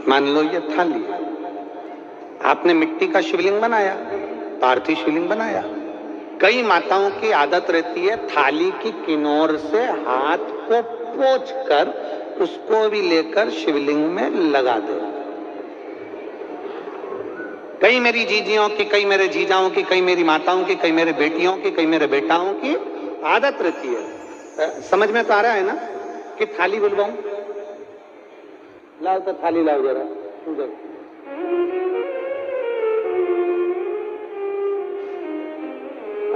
मान लो ये थाली, आपने मिट्टी का शिवलिंग बनाया, पार्थिव शिवलिंग बनाया। कई माताओं की आदत रहती है थाली की किनार से हाथ को पोंछ कर उसको भी लेकर शिवलिंग में लगा दे। कई मेरी जीजियों की, कई मेरे जीजाओं की, कई मेरी माताओं की, कई मेरे बेटियों की, कई मेरे बेटाओं की आदत रहती है। समझ में तो आ रहा है ना कि थाली बुलवाऊं? लाओ तो थाली लाओ जरा,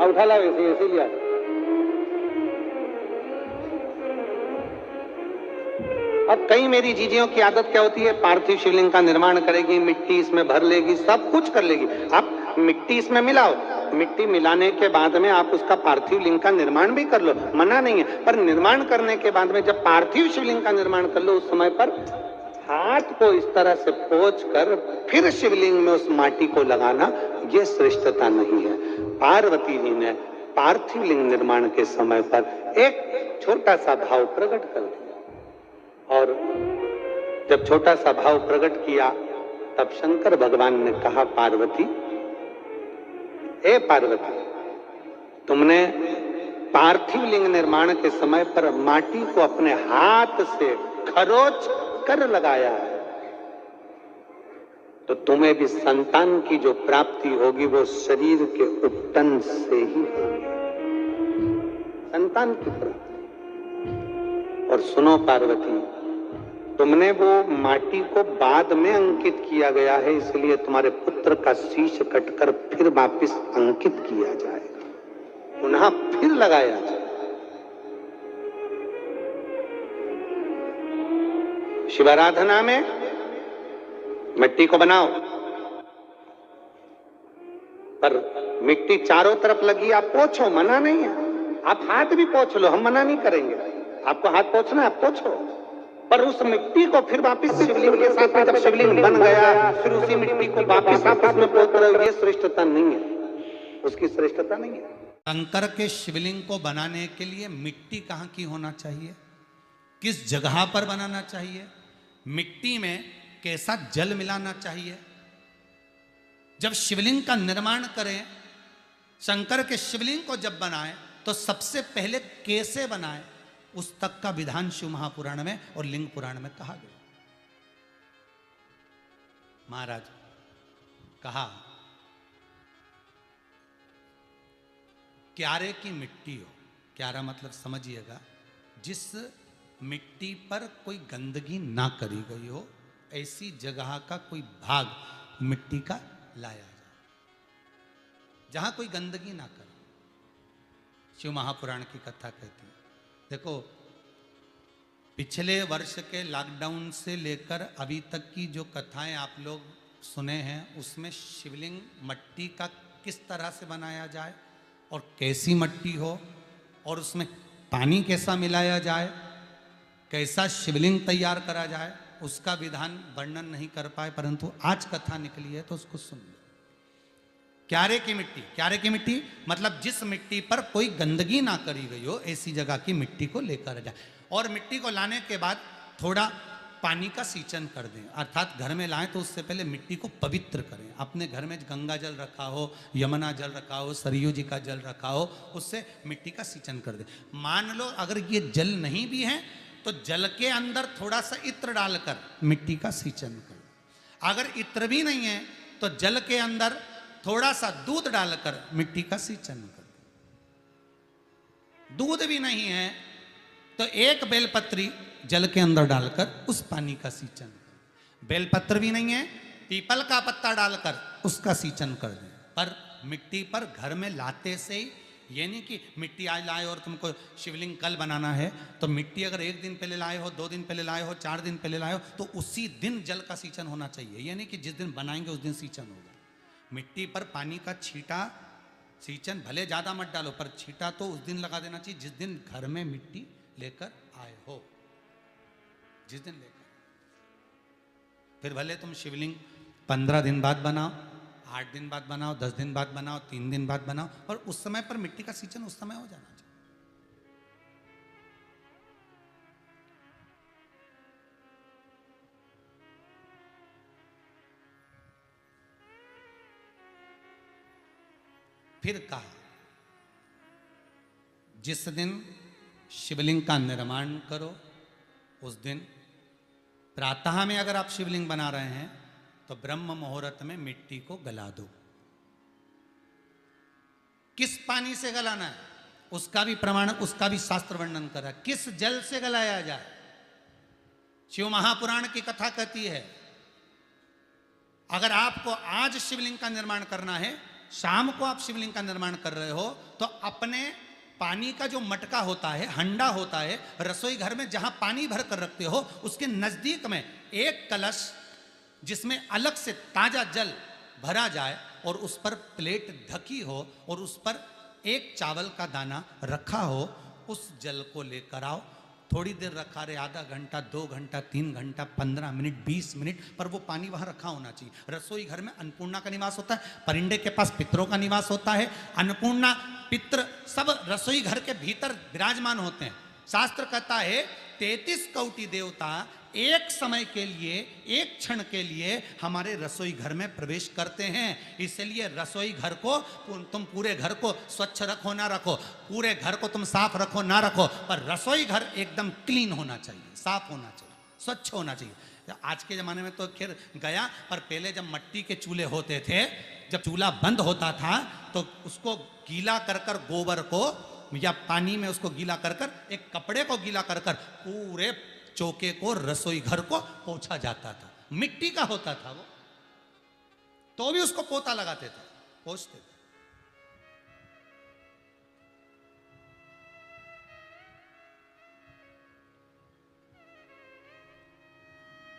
उठा लाओ, ऐसे लिया। अब कई मेरी जीजियों की आदत क्या होती है, पार्थिव शिवलिंग का निर्माण करेगी, मिट्टी इसमें भर लेगी, सब कुछ कर लेगी। आप मिट्टी इसमें मिलाओ, मिट्टी मिलाने के बाद में आप उसका पार्थिव लिंग का निर्माण भी कर लो, मना नहीं है। पर निर्माण करने के बाद में जब पार्थिव शिवलिंग का निर्माण कर लो, उस समय पर हाथ को इस तरह से पोंछ कर फिर शिवलिंग में उस माटी को लगाना, यह श्रेष्ठता नहीं है। पार्वती जी ने पार्थिव लिंग निर्माण के समय पर एक छोटा सा भाव प्रकट कर दिया, और जब छोटा सा भाव प्रकट किया तब शंकर भगवान ने कहा, पार्वती, हे पार्वती, तुमने पार्थिव लिंग निर्माण के समय पर माटी को अपने हाथ से खरोच कर लगाया है, तो तुम्हें भी संतान की जो प्राप्ति होगी वो शरीर के उपटन से ही होगी, संतान की प्राप्ति। और सुनो पार्वती, तुमने वो माटी को बाद में अंकित किया गया है, इसलिए तुम्हारे पुत्र का शीश कटकर फिर वापिस अंकित किया जाएगा, पुनः फिर लगाया जाए। शिवाराधना में मिट्टी को बनाओ, पर मिट्टी चारों तरफ लगी, आप पोंछो, मना नहीं है। आप हाथ भी पोंछ लो, हम मना नहीं करेंगे। आपको हाथ पोंछना है, आप पोंछो, पर उस मिट्टी को फिर वापिस शिवलिंग के साथ में, जब शिवलिंग बन गया फिर उसी मिट्टी को वापिस आप उसमें पोंछ रहे हो, ये श्रेष्ठता नहीं है, उसकी श्रेष्ठता नहीं है। शंकर के शिवलिंग को बनाने के लिए मिट्टी कहाँ की होना चाहिए, किस जगह पर बनाना चाहिए, मिट्टी में कैसा जल मिलाना चाहिए। जब शिवलिंग का निर्माण करें, शंकर के शिवलिंग को जब बनाएं, तो सबसे पहले कैसे बनाएं, उस तक का विधान शिव महापुराण में और लिंग पुराण में कहा गया। महाराज कहा, क्यारे की मिट्टी हो, क्यारा मतलब समझिएगा, जिस मिट्टी पर कोई गंदगी ना करी गई हो, ऐसी जगह का कोई भाग मिट्टी का लाया जाए, जहां कोई गंदगी ना करे। शिव महापुराण की कथा कहती है। देखो, पिछले वर्ष के लॉकडाउन से लेकर अभी तक की जो कथाएं आप लोग सुने हैं, उसमें शिवलिंग मट्टी का किस तरह से बनाया जाए और कैसी मट्टी हो, और उसमें पानी कैसा मिलाया जाए, कैसा शिवलिंग तैयार करा जाए, उसका विधान वर्णन नहीं कर पाए, परंतु आज कथा निकली है तो उसको सुन लो। क्यारे की मिट्टी, क्यारे की मिट्टी मतलब जिस मिट्टी पर कोई गंदगी ना करी गई हो, ऐसी जगह की मिट्टी को लेकर जाए, और मिट्टी को लाने के बाद थोड़ा पानी का सींचन कर दें, अर्थात घर में लाएं तो उससे पहले मिट्टी को पवित्र करें। अपने घर में गंगा जल रखा हो, यमुना जल रखा हो, सरयू जी का जल रखा हो, उससे मिट्टी का सींचन कर दें। मान लो अगर ये जल नहीं भी है तो जल के अंदर थोड़ा सा इत्र डालकर मिट्टी का सींचन कर। अगर इत्र भी नहीं है तो जल के अंदर थोड़ा सा दूध डालकर मिट्टी का सींचन कर। दूध भी नहीं है तो एक बेलपत्री जल के अंदर डालकर उस पानी का सींचन कर। बेलपत्र भी नहीं है, पीपल का पत्ता डालकर उसका सींचन कर दें। पर मिट्टी पर घर में लाते से ही, ये नहीं कि मिट्टी आज लाए और तुमको शिवलिंग कल बनाना है, तो मिट्टी अगर एक दिन पहले लाए हो, 2 दिन पहले लाए हो, 4 दिन पहले लाए हो, तो उसी दिन जल का सींचन होना चाहिए। ये नहीं कि जिस दिन बनाएंगे उस दिन सींचन होगा। मिट्टी पर पानी का छींटा, सींचन भले ज़्यादा मत डालो, पर छींटा तो उस दिन लगा देना चाहिए जिस दिन घर में मिट्टी लेकर आए हो, जिस दिन लेकर। फिर भले तुम शिवलिंग 15 दिन बाद बनाओ, 8 दिन बाद बनाओ, 10 दिन बाद बनाओ, 3 दिन बाद बनाओ, और उस समय पर मिट्टी का सींचन उस समय हो जाना चाहिए। फिर कहा, जिस दिन शिवलिंग का निर्माण करो उस दिन प्रातः में अगर आप शिवलिंग बना रहे हैं तो ब्रह्म मुहूर्त में मिट्टी को गला दो। किस पानी से गलाना है उसका भी प्रमाण, उसका भी शास्त्र वर्णन करा। किस जल से गलाया जाए, शिव महापुराण की कथा कहती है अगर आपको आज शिवलिंग का निर्माण करना है, शाम को आप शिवलिंग का निर्माण कर रहे हो, तो अपने पानी का जो मटका होता है, हंडा होता है, रसोई घर में जहां पानी भर कर रखते हो, उसके नजदीक में एक कलश जिसमें अलग से ताजा जल भरा जाए और उस पर प्लेट ढकी हो और उस पर एक चावल का दाना रखा हो, उस जल को लेकर आओ। थोड़ी देर रखा रहे, आधा घंटा, 2 घंटा, 3 घंटा, 15 मिनट, 20 मिनट, पर वो पानी वहां रखा होना चाहिए। रसोई घर में अन्नपूर्णा का निवास होता है, परिंदे के पास पितरों का निवास होता है। अन्नपूर्णा, पित्र सब रसोई घर के भीतर विराजमान होते हैं। शास्त्र कहता है 33 कोटि देवता एक समय के लिए, एक क्षण के लिए हमारे रसोई घर में प्रवेश करते हैं। इसलिए रसोई घर को तुम पूरे घर को स्वच्छ रखो ना रखो, पूरे घर को तुम साफ रखो ना रखो, पर रसोई घर एकदम क्लीन होना चाहिए, साफ होना चाहिए, स्वच्छ होना चाहिए। आज के ज़माने में तो खैर गया, पर पहले जब मिट्टी के चूल्हे होते थे, जब चूल्हा बंद होता था तो उसको गीला कर कर, गोबर को या पानी में उसको गीला कर कर, एक कपड़े को गीला कर कर पूरे चौके को, रसोई घर को पोंछा जाता था। मिट्टी का होता था वो, तो भी उसको पोता लगाते थे, पोंछते थे।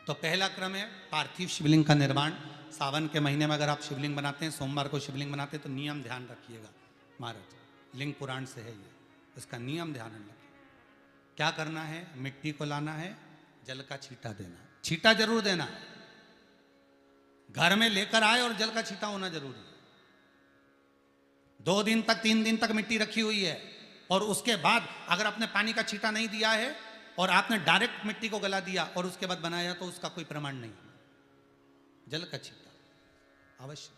तो पहला क्रम है पार्थिव शिवलिंग का निर्माण। सावन के महीने में अगर आप शिवलिंग बनाते हैं, सोमवार को शिवलिंग बनाते हैं, तो नियम ध्यान रखिएगा महाराज, लिंग पुराण से है ये, इसका नियम ध्यान रखिए। क्या करना है, मिट्टी को लाना है, जल का छींटा देना, छींटा जरूर देना, घर में लेकर आए और जल का छींटा होना जरूरी है। 2 दिन तक, 3 दिन तक मिट्टी रखी हुई है और उसके बाद अगर आपने पानी का छींटा नहीं दिया है और आपने डायरेक्ट मिट्टी को गला दिया और उसके बाद बनाया, तो उसका कोई प्रमाण नहीं। जल का छींटा अवश्य,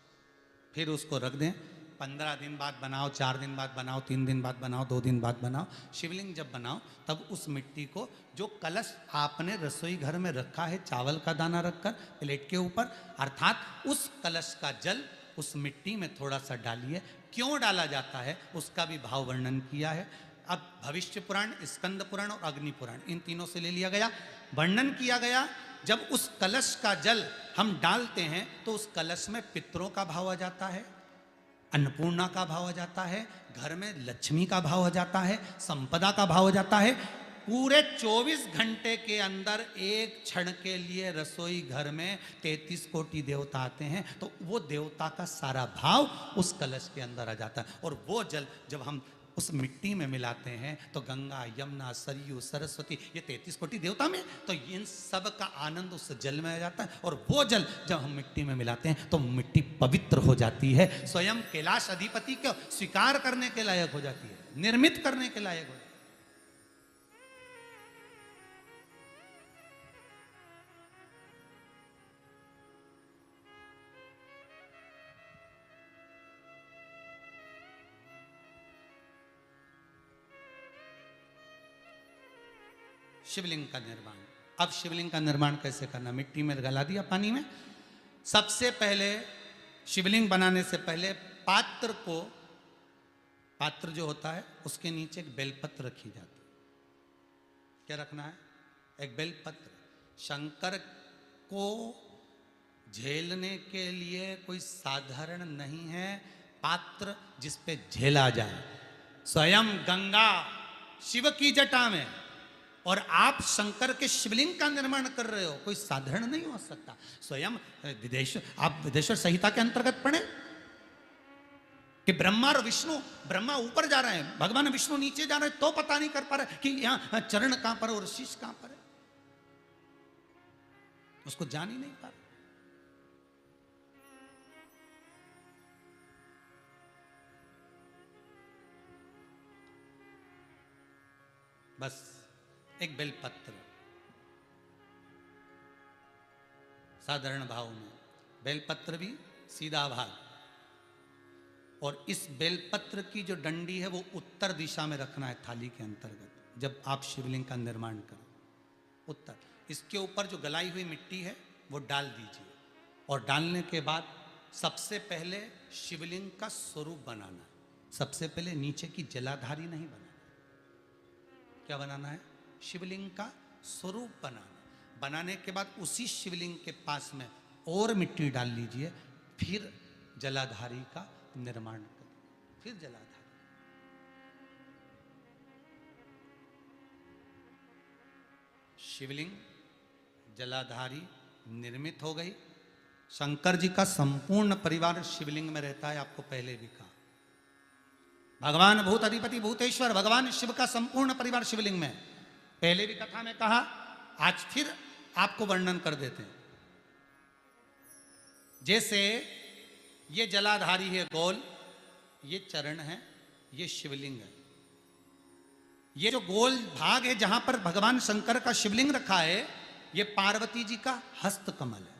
फिर उसको रख दें। 15 दिन बाद बनाओ, 4 दिन बाद बनाओ, 3 दिन बाद बनाओ, 2 दिन बाद बनाओ। शिवलिंग जब बनाओ तब उस मिट्टी को, जो कलश आपने रसोई घर में रखा है चावल का दाना रखकर प्लेट के ऊपर, अर्थात उस कलश का जल उस मिट्टी में थोड़ा सा डालिए। क्यों डाला जाता है उसका भी भाव वर्णन किया है। अब भविष्य पुराण, स्कंद पुराण और अग्नि पुराण, इन तीनों से ले लिया गया, वर्णन किया गया। जब उस कलश का जल हम डालते हैं तो उस कलश में पितरों का भाव आ जाता है, अन्नपूर्णा का भाव आ जाता है, घर में लक्ष्मी का भाव आ जाता है, संपदा का भाव आ जाता है। पूरे 24 घंटे के अंदर एक क्षण के लिए रसोई घर में 33 कोटि देवता आते हैं, तो वो देवता का सारा भाव उस कलश के अंदर आ जाता है। और वो जल जब हम उस मिट्टी में मिलाते हैं तो गंगा, यमुना, सरयू, सरस्वती, ये 33 कोटि देवता में, तो इन सब का आनंद उस जल में आ जाता है। और वो जल जब हम मिट्टी में मिलाते हैं तो मिट्टी पवित्र हो जाती है, स्वयं कैलाश अधिपति को स्वीकार करने के लायक हो जाती है, निर्मित करने के लायक हो जाती है। शिवलिंग का निर्माण। अब शिवलिंग का निर्माण कैसे करना, मिट्टी में गला दिया पानी में। सबसे पहले शिवलिंग बनाने से पहले पात्र को, पात्र जो होता है उसके नीचे एक बेलपत्र रखी जाती है। क्या रखना है, एक बेलपत्र। शंकर को झेलने के लिए कोई साधारण नहीं है पात्र जिस पे झेला जाए। स्वयं गंगा शिव की जटा में और आप शंकर के शिवलिंग का निर्माण कर रहे हो, कोई साधारण नहीं हो सकता। स्वयं आप विदेश्वर संहिता के अंतर्गत पढ़े कि ब्रह्मा और विष्णु, ब्रह्मा ऊपर जा रहे हैं, भगवान विष्णु नीचे जा रहे हैं, तो पता नहीं कर पा रहे कि यहां चरण कहां पर और शीश कहां पर है, उसको जान ही नहीं पा रहे। बस एक बेलपत्र, साधारण भाव में बेलपत्र भी सीधा भाग, और इस बेलपत्र की जो डंडी है वो उत्तर दिशा में रखना है थाली के अंतर्गत जब आप शिवलिंग का निर्माण करें, उत्तर। इसके ऊपर जो गलाई हुई मिट्टी है वो डाल दीजिए और डालने के बाद सबसे पहले शिवलिंग का स्वरूप बनाना है। सबसे पहले नीचे की जलाधारी नहीं बनाना, क्या बनाना है? शिवलिंग का स्वरूप बनाना। बनाने के बाद उसी शिवलिंग के पास में और मिट्टी डाल लीजिए, फिर जलाधारी का निर्माण करिए, फिर जलाधारी। शिवलिंग जलाधारी निर्मित हो गई। शंकर जी का संपूर्ण परिवार शिवलिंग में रहता है, आपको पहले भी कहा। भगवान भूत अधिपति भूतेश्वर भगवान शिव का संपूर्ण परिवार शिवलिंग में, पहले भी कथा में कहा, आज फिर आपको वर्णन कर देते हैं। जैसे ये जलाधारी है गोल, ये चरण है, ये शिवलिंग है। ये जो गोल भाग है जहां पर भगवान शंकर का शिवलिंग रखा है, ये पार्वती जी का हस्त कमल है।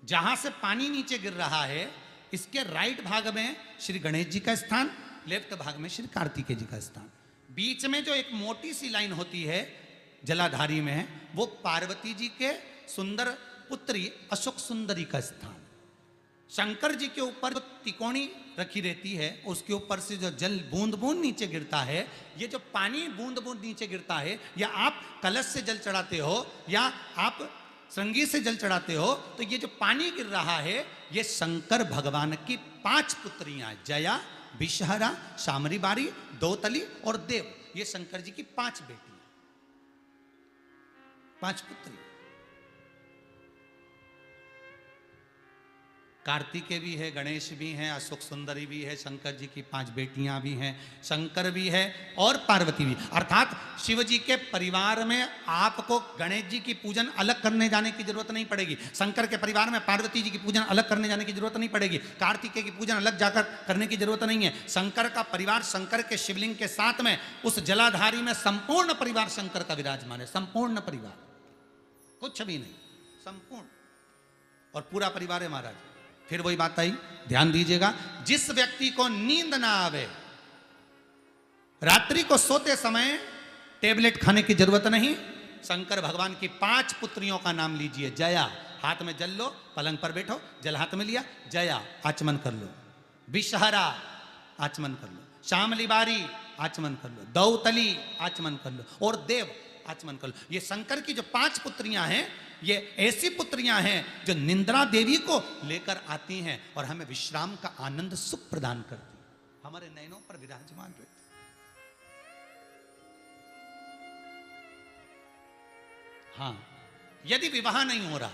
जहां से पानी नीचे गिर रहा है, इसके राइट भाग में श्री गणेश जी का स्थान, लेफ्ट भाग में श्री कार्तिकेय जी का स्थान। बीच में जो एक मोटी सी लाइन होती है जलाधारी में है, वो पार्वती जी के सुंदर पुत्री अशोक सुंदरी का स्थान। शंकर जी के ऊपर जो तिकोनी रखी रहती है, उसके ऊपर से जो जल बूंद बूंद नीचे गिरता है, ये जो पानी बूंद बूंद नीचे गिरता है, या आप कलश से जल चढ़ाते हो या आप श्रृंगी से जल चढ़ाते हो, तो ये जो पानी गिर रहा है, ये शंकर भगवान की 5 पुत्रियां, जया, विषहरा, शामरी बारी, दोतली और देव। ये शंकर जी की 5 बेटियां, 5 पुत्री। कार्तिकेय भी है, गणेश भी हैं, अशोक सुंदरी भी है, शंकर जी की 5 बेटियां भी हैं, शंकर भी है और पार्वती भी। अर्थात शिव जी के परिवार में आपको गणेश जी की पूजन अलग करने जाने की जरूरत नहीं पड़ेगी, शंकर के परिवार में पार्वती जी की पूजन अलग करने जाने की जरूरत नहीं पड़ेगी, कार्तिकेय की पूजन अलग जाकर करने की जरूरत नहीं है। शंकर का परिवार शंकर के शिवलिंग के साथ में उस जलाधारी में संपूर्ण परिवार शंकर का विराजमान है, संपूर्ण परिवार, कुछ भी नहीं, संपूर्ण और पूरा परिवार है महाराज। फिर वही बात आई, ध्यान दीजिएगा, जिस व्यक्ति को नींद ना आवे, रात्रि को सोते समय टेबलेट खाने की जरूरत नहीं, शंकर भगवान की 5 पुत्रियों का नाम लीजिए। जया, हाथ में जल लो, पलंग पर बैठो, जल हाथ में लिया, जया आचमन कर लो। विषहरा आचमन कर लो, शामली बारी आचमन कर लो, दौतली आचमन कर लो और देव आचमन कर लो। ये शंकर की जो 5 पुत्रियां हैं, ये ऐसी पुत्रियां हैं जो निंद्रा देवी को लेकर आती हैं और हमें विश्राम का आनंद सुख प्रदान करती हैं, हमारे नयनों पर विराजमान रहती। हाँ, यदि विवाह नहीं हो रहा,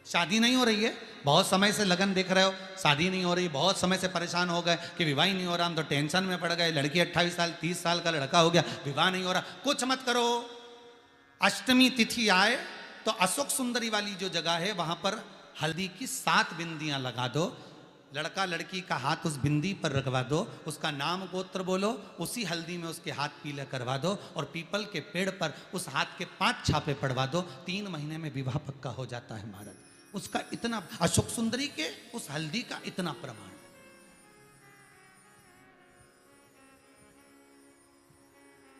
शादी नहीं हो रही है, बहुत समय से लगन देख रहे हो, शादी नहीं हो रही, बहुत समय से परेशान हो गए कि विवाह ही नहीं हो रहा, हम तो टेंशन में पड़ गए, लड़की 28 साल 30 साल का लड़का हो गया, विवाह नहीं हो रहा, कुछ मत करो। अष्टमी तिथि आए तो अशोक सुंदरी वाली जो जगह है, वहां पर हल्दी की 7 बिंदियां लगा दो, लड़का लड़की का हाथ उस बिंदी पर रखवा दो, उसका नाम गोत्र बोलो, उसी हल्दी में उसके हाथ पीले करवा दो और पीपल के पेड़ पर उस हाथ के 5 छापे पड़वा दो। 3 महीने में विवाह पक्का हो जाता है महाराज। उसका इतना, अशोक सुंदरी के उस हल्दी का इतना प्रमाण।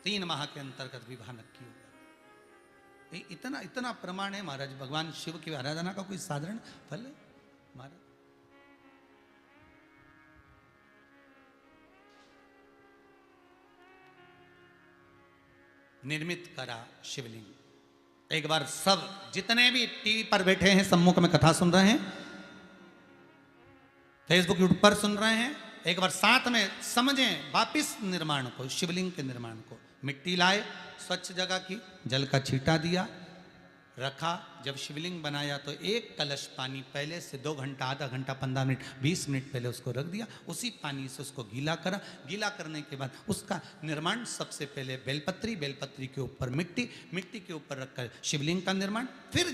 3 माह के अंतर्गत विवाह नक्की होगा। इतना इतना प्रमाण है महाराज। भगवान शिव की आराधना का कोई साधारण फल है महाराज। निर्मित करा शिवलिंग। एक बार सब जितने भी टीवी पर बैठे हैं, सम्मुख में कथा सुन रहे हैं, फेसबुक यूट्यूब पर सुन रहे हैं, एक बार साथ में समझें वापिस निर्माण को, शिवलिंग के निर्माण को। मिट्टी लाए, स्वच्छ जगह की, जल का छींटा दिया, रखा। जब शिवलिंग बनाया तो 1 कलश पानी पहले से 2 घंटा, आधा घंटा, 15 मिनट, 20 मिनट पहले उसको रख दिया। उसी पानी से उसको गीला करा। गीला करने के बाद उसका निर्माण सबसे पहले बेलपत्री, बेलपत्री के ऊपर मिट्टी, मिट्टी के ऊपर रखकर शिवलिंग का निर्माण, फिर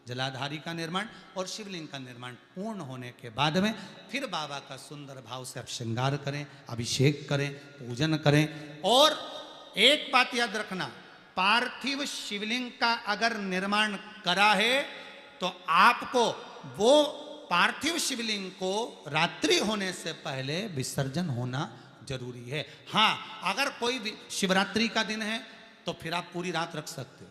जलाधारी का निर्माण और शिवलिंग का निर्माण पूर्ण होने के बाद में फिर बाबा का सुंदर भाव से आप श्रृंगार करें, अभिषेक करें, पूजन करें। और एक बात याद रखना, पार्थिव शिवलिंग का अगर निर्माण करा है तो आपको वो पार्थिव शिवलिंग को रात्रि होने से पहले विसर्जन होना जरूरी है। हाँ, अगर कोई शिवरात्रि का दिन है तो फिर आप पूरी रात रख सकते हो।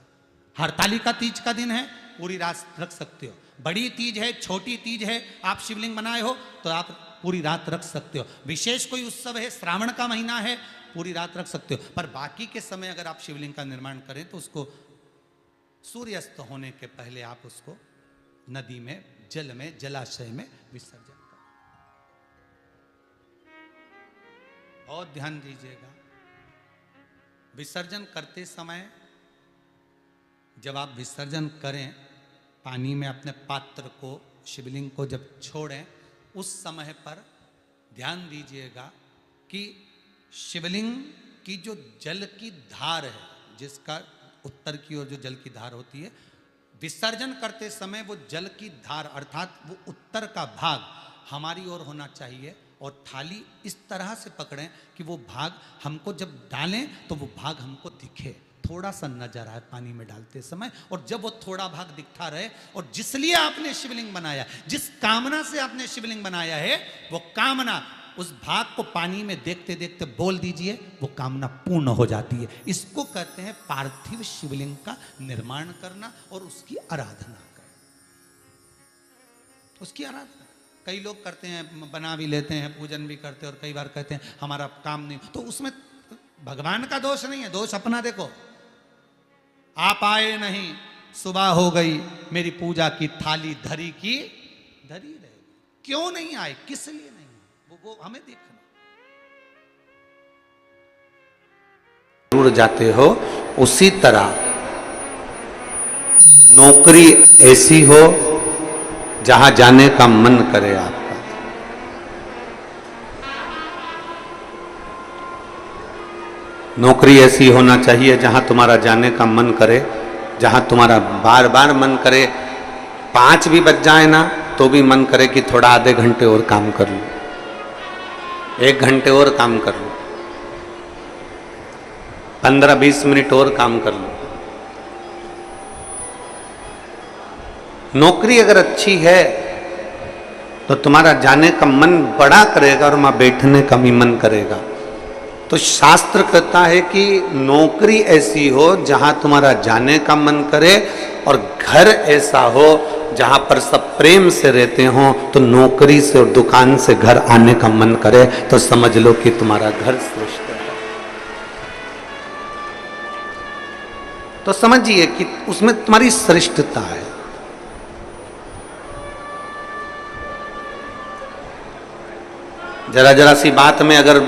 हरतालिका तीज का दिन है, पूरी रात रख सकते हो। बड़ी तीज है, छोटी तीज है, आप शिवलिंग बनाए हो तो आप पूरी रात रख सकते हो। विशेष कोई उत्सव है, श्रावण का महीना है, पूरी रात रख सकते हो। पर बाकी के समय अगर आप शिवलिंग का निर्माण करें तो उसको सूर्यास्त होने के पहले आप उसको नदी में, जल में, जलाशय में विसर्जन करें। बहुत ध्यान दीजिएगा, विसर्जन करते समय जब आप विसर्जन करें, पानी में अपने पात्र को, शिवलिंग को जब छोड़ें, उस समय पर ध्यान दीजिएगा कि शिवलिंग की जो जल की धार है, जिसका उत्तर की ओर जो जल की धार होती है, विसर्जन करते समय वो जल की धार अर्थात वो उत्तर का भाग हमारी ओर होना चाहिए और थाली इस तरह से पकड़ें कि वो भाग हमको जब डालें तो वो भाग हमको दिखे, थोड़ा सा नजर आए पानी में डालते समय। और जब वो थोड़ा भाग दिखता रहे, और जिसलिए आपने शिवलिंग बनाया, जिस कामना से आपने शिवलिंग बनाया है, वो कामना उस भाग को पानी में देखते देखते बोल दीजिए, वो कामना पूर्ण हो जाती है। इसको कहते हैं पार्थिव शिवलिंग का निर्माण करना और उसकी आराधना करना। उसकी आराधना कई लोग करते हैं, बना भी लेते हैं, पूजन भी करते हैं, और कई बार कहते हैं हमारा काम नहीं, तो उसमें भगवान का दोष नहीं है, दोष अपना देखो। आप आए नहीं, सुबह हो गई, मेरी पूजा की थाली धरी की धरी रहे। क्यों नहीं आए, किस लिए नहीं, वो हमें देखना। दूर जाते हो, उसी तरह नौकरी ऐसी हो जहां जाने का मन करे आपका। नौकरी ऐसी होना चाहिए जहां तुम्हारा जाने का मन करे, जहां तुम्हारा बार बार मन करे, 5 भी बज जाए ना तो भी मन करे कि थोड़ा आधे घंटे और काम कर लूं, 1 घंटे और काम कर लूं, 15-20 मिनट और काम कर लूं। नौकरी अगर अच्छी है तो तुम्हारा जाने का मन बड़ा करेगा और वहां बैठने का भी मन करेगा। तो शास्त्र कहता है कि नौकरी ऐसी हो जहां तुम्हारा जाने का मन करे, और घर ऐसा हो जहां पर सब प्रेम से रहते हो, तो नौकरी से और दुकान से घर आने का मन करे, तो समझ लो कि तुम्हारा घर श्रेष्ठ है। तो समझिए कि उसमें तुम्हारी श्रेष्ठता है। जरा जरा सी बात में अगर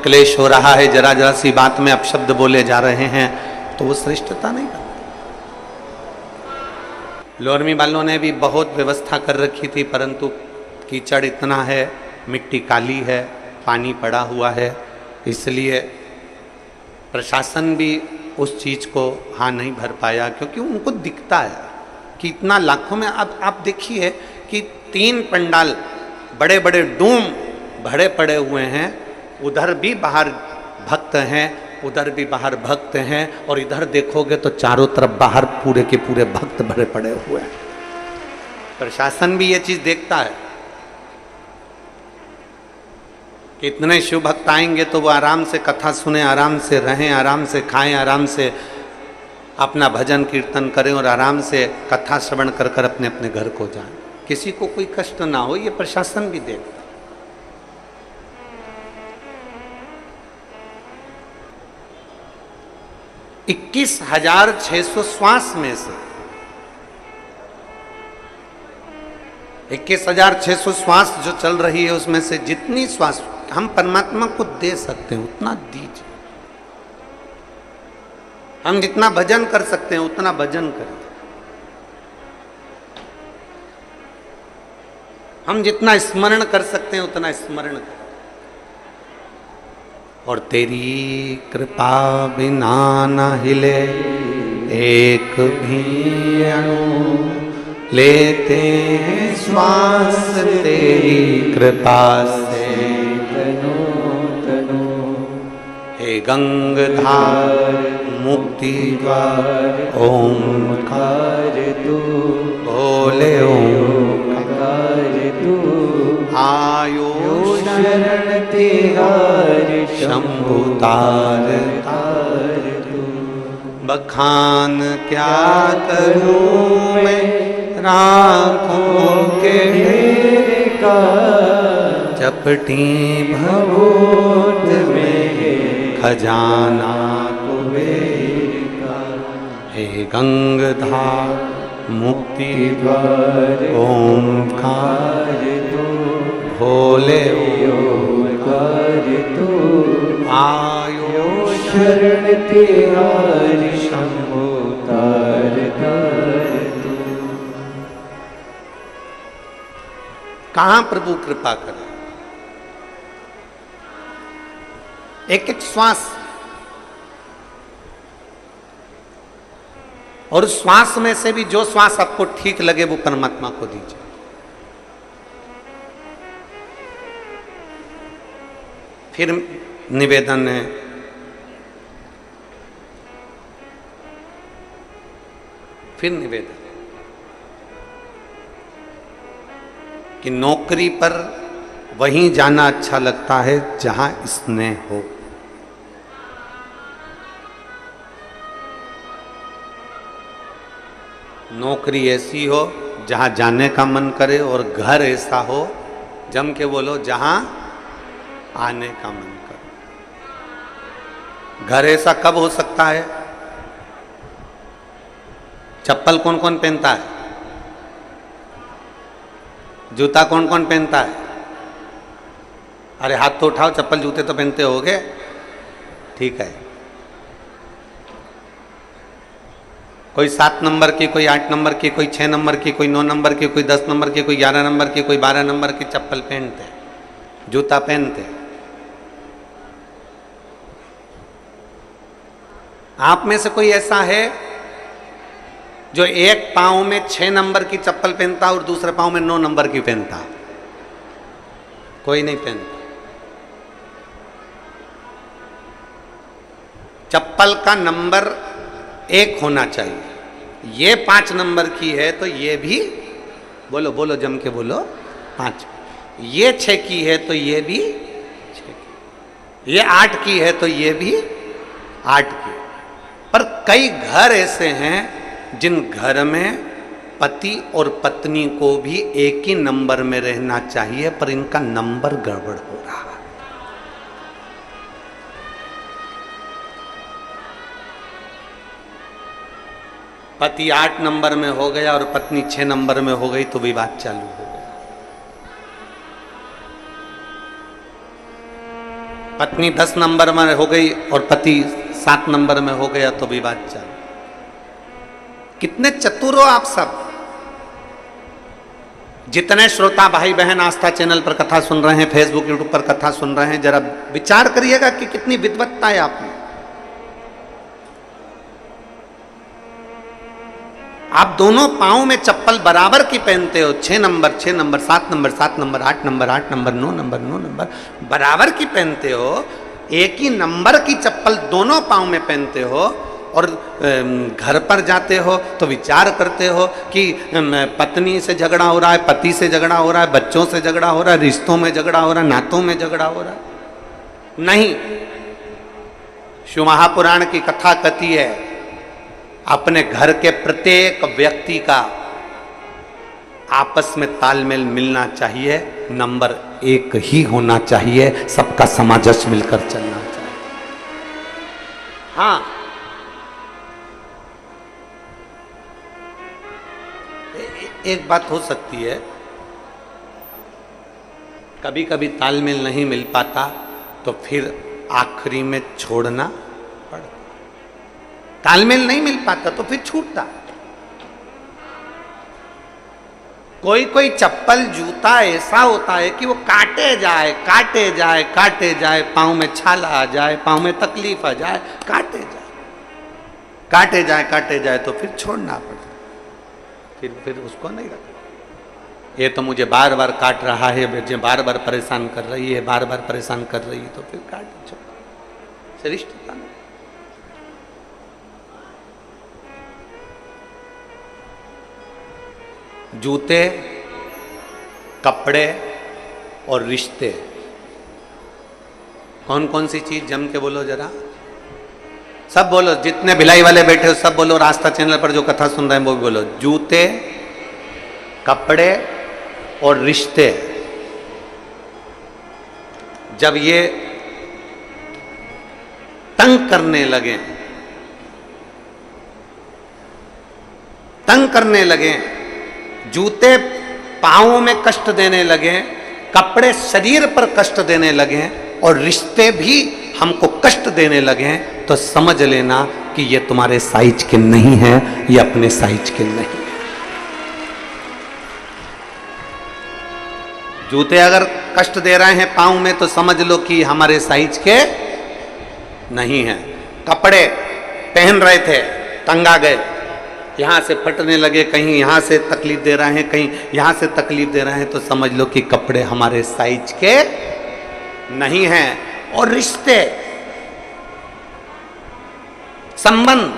क्लेश हो रहा है, जरा जरा सी बात में अपशब्द बोले जा रहे हैं, तो वो श्रेष्ठता नहीं करता। लोरमी वालों ने भी बहुत व्यवस्था कर रखी थी, परंतु कीचड़ इतना है, मिट्टी काली है, पानी पड़ा हुआ है, इसलिए प्रशासन भी उस चीज़ को हाँ नहीं भर पाया, क्योंकि उनको दिखता है कि इतना लाखों में। अब आप देखिए कि 3 पंडाल बड़े बड़े डूम भरे पड़े हुए हैं, उधर भी बाहर भक्त हैं, उधर भी बाहर भक्त हैं, और इधर देखोगे तो चारों तरफ बाहर पूरे के पूरे भक्त भरे पड़े हुए हैं। प्रशासन भी ये चीज देखता है कि इतने शिव भक्त आएंगे तो वो आराम से कथा सुने, आराम से रहें, आराम से खाएं, आराम से अपना भजन कीर्तन करें और आराम से कथा श्रवण कर कर अपने अपने घर को जाएं, किसी को कोई कष्ट ना हो। ये प्रशासन भी देखता। 21,600 श्वास में से 21,600 श्वास जो चल रही है, उसमें से जितनी श्वास हम परमात्मा को दे सकते हैं उतना दीजिए। हम जितना भजन कर सकते हैं उतना भजन करें, हम जितना स्मरण कर सकते हैं उतना स्मरण करें। और तेरी कृपा बिना न हिले एक भी अणु, लेते हैं श्वास तेरी कृपा से तनो तनो। हे गंगाधार मुक्ति द्वार ओंकार तू, बोले ओंकार तार तार तू, बखान क्या करूं मैं राखों के ढेर का, चपटी भभूत में खजाना कुबेर का। हे गंगधार मुक्ति द्वार ओंकार तू, भोले ओंकार तू, आयो शरण तिहारी शंभो तार तार तू। कहां प्रभु कृपा करे। एक एक श्वास, और श्वास में से भी जो श्वास आपको ठीक लगे वो परमात्मा को दीजिए। फिर निवेदन है, फिर निवेदन कि नौकरी पर वहीं जाना अच्छा लगता है जहां स्नेह हो। नौकरी ऐसी हो जहां जाने का मन करे, और घर ऐसा हो, जम के बोलो, जहां आने का मन करे। घर ऐसा कब हो सकता है? चप्पल कौन कौन पहनता है? जूता कौन कौन पहनता है? अरे हाथ तो उठाओ, चप्पल जूते तो पहनते होगे, ठीक है। कोई 7 नंबर की, कोई 8 नंबर की, कोई 6 नंबर की, कोई 9 नंबर की, कोई 10 नंबर की, कोई 11 नंबर की, कोई 12 नंबर की चप्पल पहनते हैं, जूता पहनते हैं। आप में से कोई ऐसा है जो एक पांव में 6 नंबर की चप्पल पहनता और दूसरे पांव में 9 नंबर की पहनता? कोई नहीं पहनता। चप्पल का नंबर 1 होना चाहिए। ये 5 नंबर की है तो ये भी, बोलो बोलो जम के बोलो, 5। ये 6 की है तो ये भी 6 की। ये 8 की है तो ये भी 8 की। पर कई घर ऐसे हैं जिन घर में पति और पत्नी को भी एक ही नंबर में रहना चाहिए, पर इनका नंबर गड़बड़ हो रहा है। पति 8 नंबर में हो गया और पत्नी 6 नंबर में हो गई तो विवाद चालू हो गया। पत्नी 10 नंबर में हो गई और पति 7 नंबर में हो गया तो विवाद चालू। कितने चतुर हो आप सब। जितने श्रोता भाई बहन आस्था चैनल पर कथा सुन रहे हैं, फेसबुक यूट्यूब पर कथा सुन रहे हैं, जरा विचार करिएगा कि कितनी विद्वत्ता है आप में। आप दोनों पांव में चप्पल बराबर की पहनते हो, 6 number 6 number, 7 number 7 number, 8 number 8 number, 9 number 9 number बराबर की पहनते हो। एक ही नंबर की चप्पल दोनों पांव में पहनते हो और घर पर जाते हो तो विचार करते हो कि पत्नी से झगड़ा हो रहा है, पति से झगड़ा हो रहा है, बच्चों से झगड़ा हो रहा है, रिश्तों में झगड़ा हो रहा है, नातों में झगड़ा हो रहा है। नहीं, शिव महापुराण की कथा कहती है अपने घर के प्रत्येक व्यक्ति का आपस में तालमेल मिलना चाहिए, नंबर 1 ही होना चाहिए, सबका सामंजस्य मिलकर चलना चाहिए। हाँ, एक बात हो सकती है, कभी कभी तालमेल नहीं मिल पाता तो फिर आखिरी में छोड़ना पड़ता। तालमेल नहीं मिल पाता तो फिर छूटता। कोई कोई चप्पल जूता ऐसा होता है कि वो काटे जाए काटे जाए काटे जाए, पांव में छाला आ जाए, पांव में तकलीफ आ जाए, काटे जाए काटे जाए काटे जाए तो फिर छोड़ना पड़ता, फिर उसको नहीं रखना। ये तो मुझे बार बार काट रहा है, मुझे बार बार परेशान कर रही है, बार बार परेशान कर रही है, तो फिर काट छोड़ से रिश्ता नहीं। जूते, कपड़े और रिश्ते कौन कौन सी चीज जम के बोलो जरा, सब बोलो, जितने भिलाई वाले बैठे हो सब बोलो, रास्ता चैनल पर जो कथा सुन रहे हैं वो भी बोलो। जूते, कपड़े और रिश्ते, जब ये तंग करने लगे, तंग करने लगे, जूते पांवों में कष्ट देने लगे, कपड़े शरीर पर कष्ट देने लगे और रिश्ते भी हमको कष्ट देने लगे, तो समझ लेना कि ये तुम्हारे साइज के नहीं है, ये अपने साइज के नहीं है। जूते अगर कष्ट दे रहे हैं पांव में तो समझ लो कि हमारे साइज के नहीं है। कपड़े पहन रहे थे, तंग आ गए, यहां से फटने लगे, कहीं यहां से तकलीफ दे रहे हैं, कहीं यहां से तकलीफ दे रहे हैं, तो समझ लो कि कपड़े हमारे साइज के नहीं हैं। और रिश्ते, संबंध,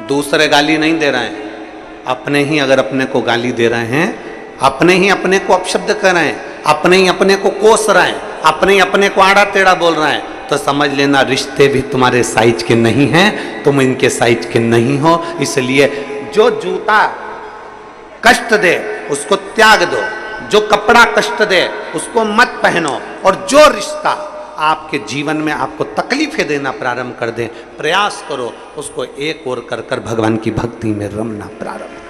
दूसरे गाली नहीं दे रहे हैं, अपने ही अगर अपने को गाली दे रहे हैं, अपने ही अपने को अपशब्द कर रहे हैं, अपने ही अपने को कोस रहे हैं, अपने ही अपने को आड़ा टेढ़ा बोल रहे हैं, तो समझ लेना रिश्ते भी तुम्हारे साइज के नहीं हैं, तुम इनके साइज के नहीं हो। इसलिए जो जूता कष्ट दे उसको त्याग दो, जो कपड़ा कष्ट दे उसको मत पहनो, और जो रिश्ता आपके जीवन में आपको तकलीफें देना प्रारंभ कर दे, प्रयास करो उसको एक और कर कर भगवान की भक्ति में रमना प्रारंभ करो।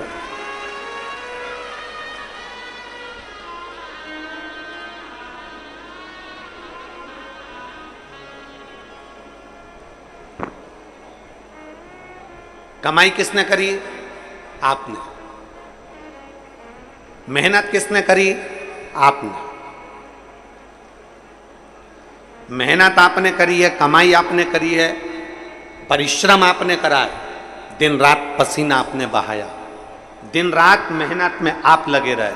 कमाई किसने करी? आपने। मेहनत किसने करी? आपने। मेहनत आपने करी है, कमाई आपने करी है, परिश्रम आपने करा है, दिन रात पसीना आपने बहाया, दिन रात मेहनत में आप लगे रहे,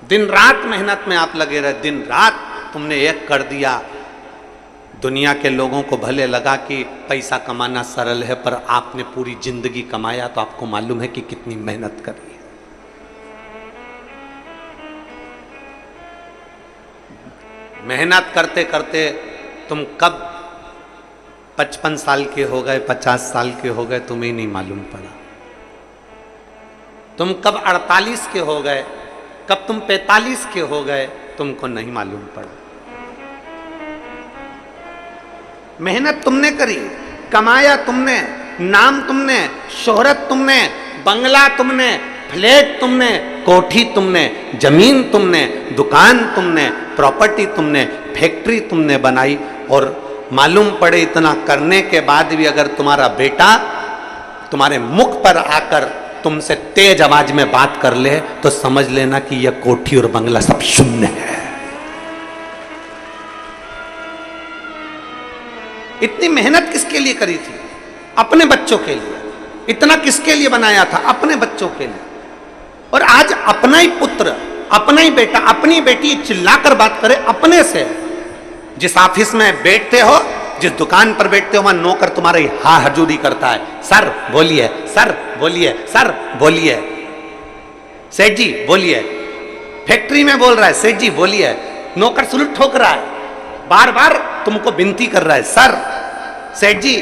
दिन रात मेहनत में आप लगे रहे, दिन रात तुमने एक कर दिया। दुनिया के लोगों को भले लगा कि पैसा कमाना सरल है, पर आपने पूरी जिंदगी कमाया तो आपको मालूम है कि कितनी मेहनत करी है। मेहनत करते करते तुम कब 55 साल के हो गए, 50 साल के हो गए, तुम्हें नहीं मालूम पड़ा। तुम कब 48 के हो गए, कब तुम 45 के हो गए, तुमको नहीं मालूम पड़ा। मेहनत तुमने करी, कमाया तुमने, नाम तुमने, शोहरत तुमने, बंगला तुमने, फ्लैट तुमने, कोठी तुमने, जमीन तुमने, दुकान तुमने, प्रॉपर्टी तुमने, फैक्ट्री तुमने बनाई, और मालूम पड़े इतना करने के बाद भी अगर तुम्हारा बेटा तुम्हारे मुख पर आकर तुमसे तेज आवाज में बात कर ले तो समझ लेना कि यह कोठी और बंगला सब शून्य है। इतनी मेहनत किसके लिए करी थी? अपने बच्चों के लिए। इतना किसके लिए बनाया था? अपने बच्चों के लिए। और आज अपना ही पुत्र, अपना ही बेटा, अपनी बेटी चिल्लाकर बात करे अपने से। जिस ऑफिस में बैठते हो, जिस दुकान पर बैठते हो, वहां नौकर तुम्हारे हा हजूरी करता है, सर बोलिए, सर बोलिए, सर बोलिए, सेठ जी बोलिए। फैक्ट्री में बोल रहा है, सेठ जी बोलिए। नौकर सलूट ठोक रहा है, बार बार तुमको विनती कर रहा है, सर, सेठ जी।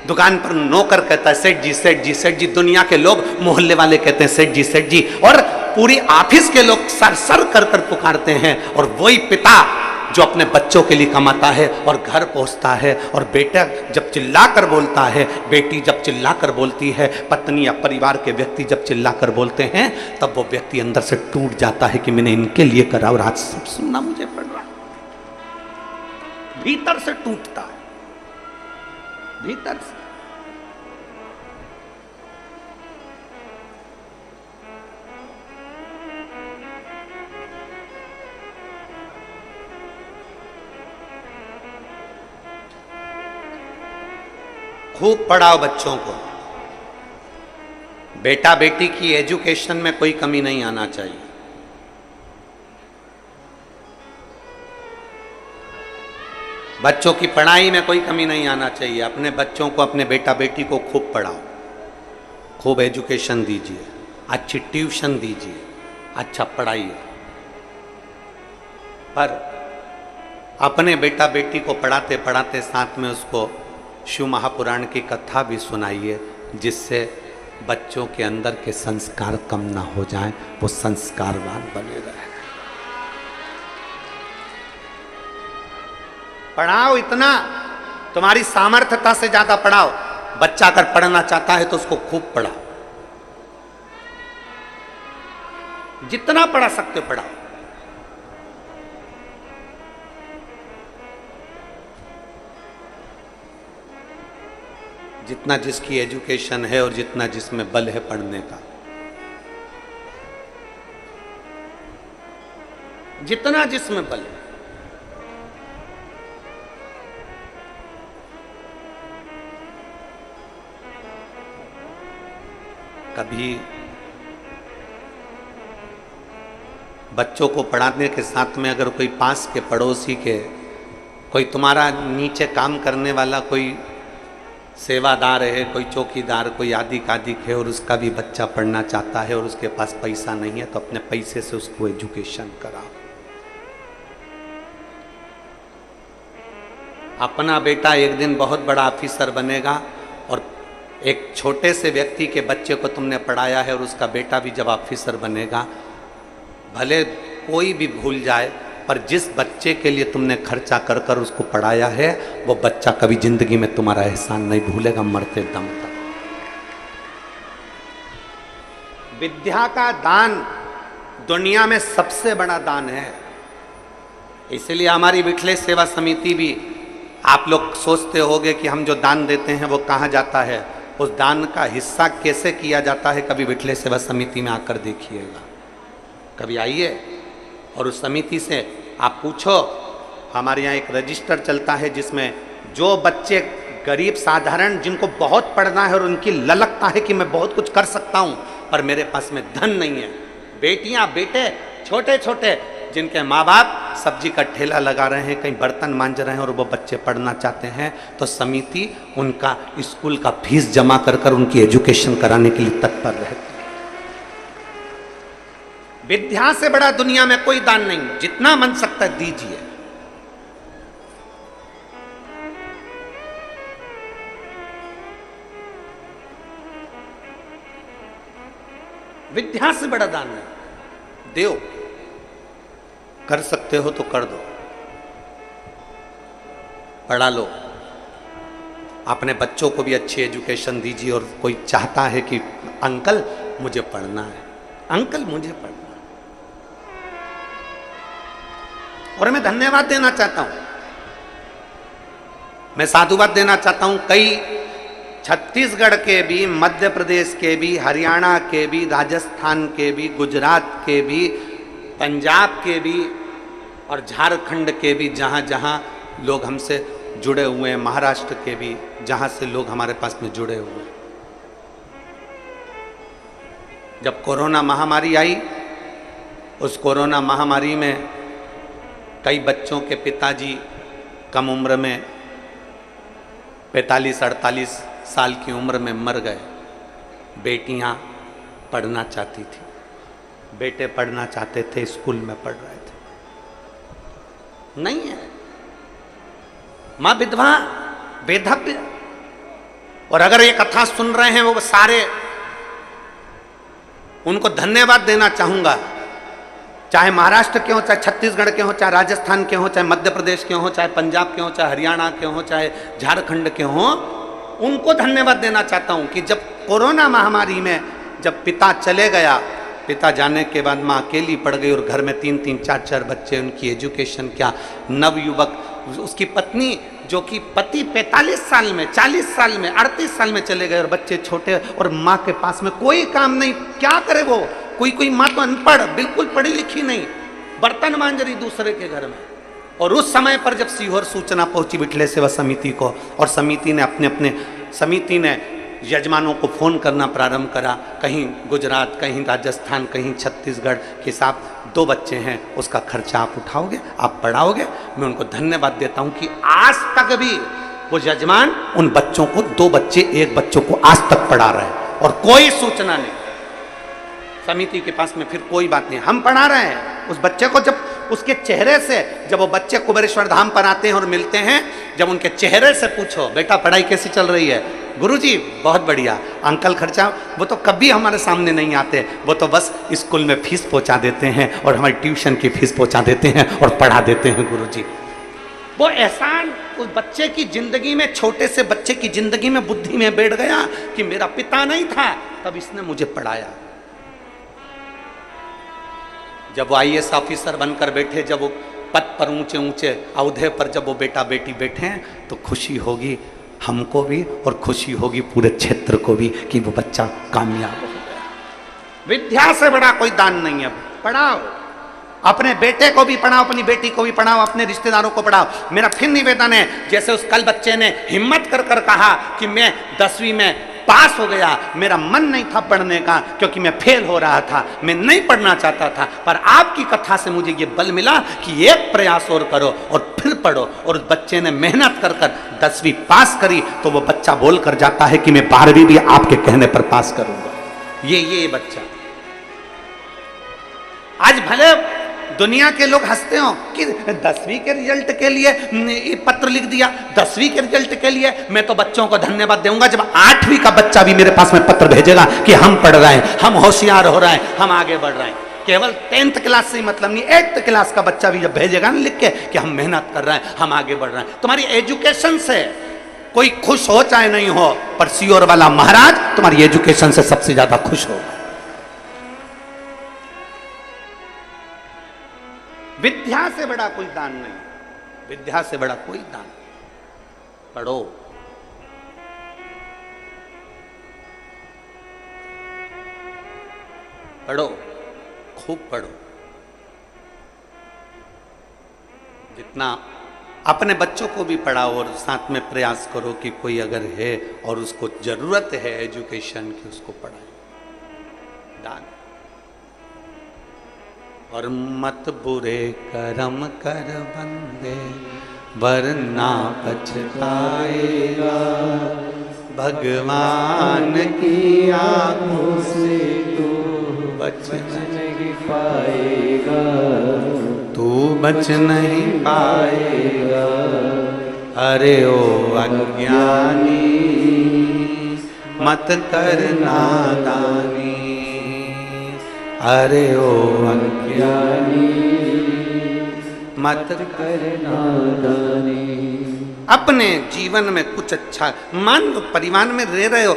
दुकान पर नौकर कहता है सेठ जी, सेठ जी, सेठ जी। दुनिया के लोग, मोहल्ले वाले कहते हैं सेठ जी, सेठ जी। और पूरी ऑफिस के लोग सर सर कर कर पुकारते हैं। और वही पिता जो अपने बच्चों के लिए कमाता है और घर पहुंचता है, और बेटा जब चिल्लाकर बोलता है, बेटी जब चिल्लाकर बोलती है, पत्नी या परिवार के व्यक्ति जब चिल्लाकर बोलते हैं, तब वो व्यक्ति अंदर से टूट जाता है कि मैंने इनके लिए करा और आज सब सुनना मुझे पड़ रहा है। भीतर से टूटता है, भीतर से। खूब पढ़ाओ बच्चों को। बेटा बेटी की एजुकेशन में कोई कमी नहीं आना चाहिए। बच्चों की पढ़ाई में कोई कमी नहीं आना चाहिए। अपने बच्चों को, अपने बेटा बेटी को खूब पढ़ाओ, खूब एजुकेशन दीजिए, अच्छी ट्यूशन दीजिए, अच्छा पढ़ाइए, पर अपने बेटा बेटी को पढ़ाते पढ़ाते साथ में उसको शिव महापुराण की कथा भी सुनाइए, जिससे बच्चों के अंदर के संस्कार कम ना हो जाएं, वो संस्कारवान बने रहे। पढ़ाओ इतना, तुम्हारी सामर्थ्यता से ज्यादा पढ़ाओ। बच्चा अगर पढ़ना चाहता है तो उसको खूब पढ़ाओ, जितना पढ़ा सकते हो पढ़ाओ। जितना जिसकी एजुकेशन है और जितना जिसमें बल है पढ़ने का, जितना जिसमें बल है। कभी बच्चों को पढ़ाने के साथ में अगर कोई पास के पड़ोसी के, कोई तुम्हारा नीचे काम करने वाला कोई सेवादार है, कोई चौकीदार, कोई आदि कादिक है और उसका भी बच्चा पढ़ना चाहता है और उसके पास पैसा नहीं है, तो अपने पैसे से उसको एजुकेशन कराओ। अपना बेटा एक दिन बहुत बड़ा ऑफिसर बनेगा और एक छोटे से व्यक्ति के बच्चे को तुमने पढ़ाया है और उसका बेटा भी जब ऑफिसर बनेगा, भले कोई भी भूल जाए, पर जिस बच्चे के लिए तुमने खर्चा कर कर उसको पढ़ाया है, वो बच्चा कभी जिंदगी में तुम्हारा एहसान नहीं भूलेगा मरते दम तक। विद्या का दान दुनिया में सबसे बड़ा दान है। इसलिए हमारी विठलेश सेवा समिति भी, आप लोग सोचते होंगे कि हम जो दान देते हैं वो कहाँ जाता है, उस दान का हिस्सा कैसे किया जाता है, कभी विठलेश सेवा समिति में आकर देखिएगा। कभी आइए और उस समिति से आप पूछो। हमारे यहाँ एक रजिस्टर चलता है जिसमें जो बच्चे गरीब साधारण, जिनको बहुत पढ़ना है और उनकी ललकता है कि मैं बहुत कुछ कर सकता हूँ पर मेरे पास में धन नहीं है, बेटियाँ बेटे छोटे छोटे जिनके माँ बाप सब्जी का ठेला लगा रहे हैं, कहीं बर्तन मांज रहे हैं और वो बच्चे पढ़ना चाहते हैं, तो समिति उनका स्कूल का फीस जमा कर कर उनकी एजुकेशन कराने के लिए तत्पर रहती है। विद्या से बड़ा दुनिया में कोई दान नहीं, जितना मन सकता है दीजिए। विद्या से बड़ा दान नहीं, दो कर सकते हो तो कर दो, पढ़ा लो, अपने बच्चों को भी अच्छी एजुकेशन दीजिए। और कोई चाहता है कि अंकल मुझे पढ़ना है, अंकल मुझे पढ़ना है, और मैं धन्यवाद देना चाहता हूं, मैं साधुवाद देना चाहता हूं। कई छत्तीसगढ़ के भी, मध्य प्रदेश के भी, हरियाणा के भी, राजस्थान के भी, गुजरात के भी, पंजाब के भी और झारखंड के भी, जहां जहां लोग हमसे जुड़े हुए हैं, महाराष्ट्र के भी, जहां से लोग हमारे पास में जुड़े हुए हैं। जब कोरोना महामारी आई, उस कोरोना महामारी में कई बच्चों के पिताजी कम उम्र में 45-48 साल की उम्र में मर गए। बेटियां पढ़ना चाहती थी, बेटे पढ़ना चाहते थे, स्कूल में पढ़ रहे थे, नहीं है। मां विधवा बेधव्य। और अगर ये कथा सुन रहे हैं वो सारे, उनको धन्यवाद देना चाहूंगा, चाहे महाराष्ट्र के हो, चाहे छत्तीसगढ़ के हो, चाहे राजस्थान के हो, चाहे मध्य प्रदेश के हो, चाहे पंजाब के हो, चाहे हरियाणा के हो, चाहे झारखंड के हो, उनको धन्यवाद देना चाहता हूं कि जब कोरोना महामारी में जब पिता चले गया, पिता जाने के बाद माँ अकेली पड़ गई और घर में 3-3, 4-4 बच्चे, उनकी एजुकेशन क्या। नवयुवक, उसकी पत्नी जो कि पति 45 साल में, 40 साल में, 38 साल में चले गए और बच्चे छोटे, और माँ के पास में कोई काम नहीं, क्या करे वो। कोई माँ तो अनपढ़, बिल्कुल पढ़ी लिखी नहीं, बर्तन मांज रही दूसरे के घर में। और उस समय पर जब सीहोर सूचना पहुंची विठलेश सेवा समिति को, और समिति ने यजमानों को फ़ोन करना प्रारंभ करा, कहीं गुजरात, कहीं राजस्थान, कहीं छत्तीसगढ़ के साथ 2 बच्चे हैं, उसका खर्चा आप उठाओगे, आप पढ़ाओगे। मैं उनको धन्यवाद देता हूं कि आज तक भी वो यजमान उन बच्चों को, 2 बच्चे, 1 बच्चों को आज तक पढ़ा रहे हैं और कोई सूचना नहीं। समिति के पास में, फिर कोई बात नहीं, हम पढ़ा रहे हैं उस बच्चे को। जब उसके चेहरे से, जब वो बच्चे कुबेरेश्वर धाम पर आते हैं और मिलते हैं, जब उनके चेहरे से पूछो बेटा पढ़ाई कैसी चल रही है, गुरुजी बहुत बढ़िया, अंकल खर्चा, वो तो कभी हमारे सामने नहीं आते, वो तो बस स्कूल में फीस पहुंचा देते हैं और हमारी ट्यूशन की फीस पहुंचा देते हैं और पढ़ा देते हैं गुरुजी। वो एहसान उस बच्चे की जिंदगी में, छोटे से बच्चे की जिंदगी में, बुद्धि में बैठ गया कि मेरा पिता नहीं था तब इसने मुझे पढ़ाया। जब वो IAS ऑफिसर बनकर बैठे, जब वो पद पर ऊंचे ऊंचे अहदे पर जब वो बेटा बेटी बैठे हैं, तो खुशी होगी हमको भी और खुशी होगी पूरे क्षेत्र को भी कि वो बच्चा कामयाब हो गया। विद्या से बड़ा कोई दान नहीं है। पढ़ाओ, अपने बेटे को भी पढ़ाओ, अपनी बेटी को भी पढ़ाओ, अपने रिश्तेदारों को पढ़ाओ। मेरा फिर निवेदन है, जैसे उस कल बच्चे ने हिम्मत कर कर कहा कि मैं 10वीं में पास हो गया, मेरा मन नहीं था पढ़ने का क्योंकि मैं फेल हो रहा था, मैं नहीं पढ़ना चाहता था, पर आपकी कथा से मुझे ये बल मिला कि एक प्रयास और करो और फिर पढ़ो। और उस बच्चे ने मेहनत कर कर 10वीं पास करी, तो वो बच्चा बोल कर जाता है कि मैं 12वीं भी आपके कहने पर पास करूंगा। ये बच्चा आज भले दुनिया के लोग हंसते हो कि 10वीं के रिजल्ट के लिए पत्र लिख दिया, 10वीं के रिजल्ट के लिए। मैं तो बच्चों को धन्यवाद दूंगा जब 8वीं का बच्चा भी मेरे पास में पत्र भेजेगा कि हम पढ़ रहे हैं, हम होशियार हो रहे हैं, हम आगे बढ़ रहे हैं। केवल 10th क्लास से ही मतलब नहीं, 8th क्लास का बच्चा भी जब भेजेगा ना लिख के कि हम मेहनत कर रहे हैं, हम आगे बढ़ रहे हैं। तुम्हारी एजुकेशन से कोई खुश हो चाहे नहीं हो, पर सियोर वाला महाराज तुम्हारी एजुकेशन से सबसे ज्यादा खुश होगा। विद्या से बड़ा कोई दान नहीं, विद्या से बड़ा कोई दान। पढ़ो, पढ़ो, खूब पढ़ो। जितना अपने बच्चों को भी पढ़ाओ और साथ में प्रयास करो कि कोई अगर है और उसको जरूरत है एजुकेशन की, उसको पढ़ाए। दान। और मत बुरे कर्म कर बंदे वरना पछताएगा, भगवान की आंखों से तू बच नहीं पाएगा, तू बच नहीं पाएगा। अरे ओ अज्ञानी मत कर नादानी, अरे ओ अज्ञानी मत कर नादानी। अपने जीवन में कुछ अच्छा मान लो, परिवार में रह रहे हो,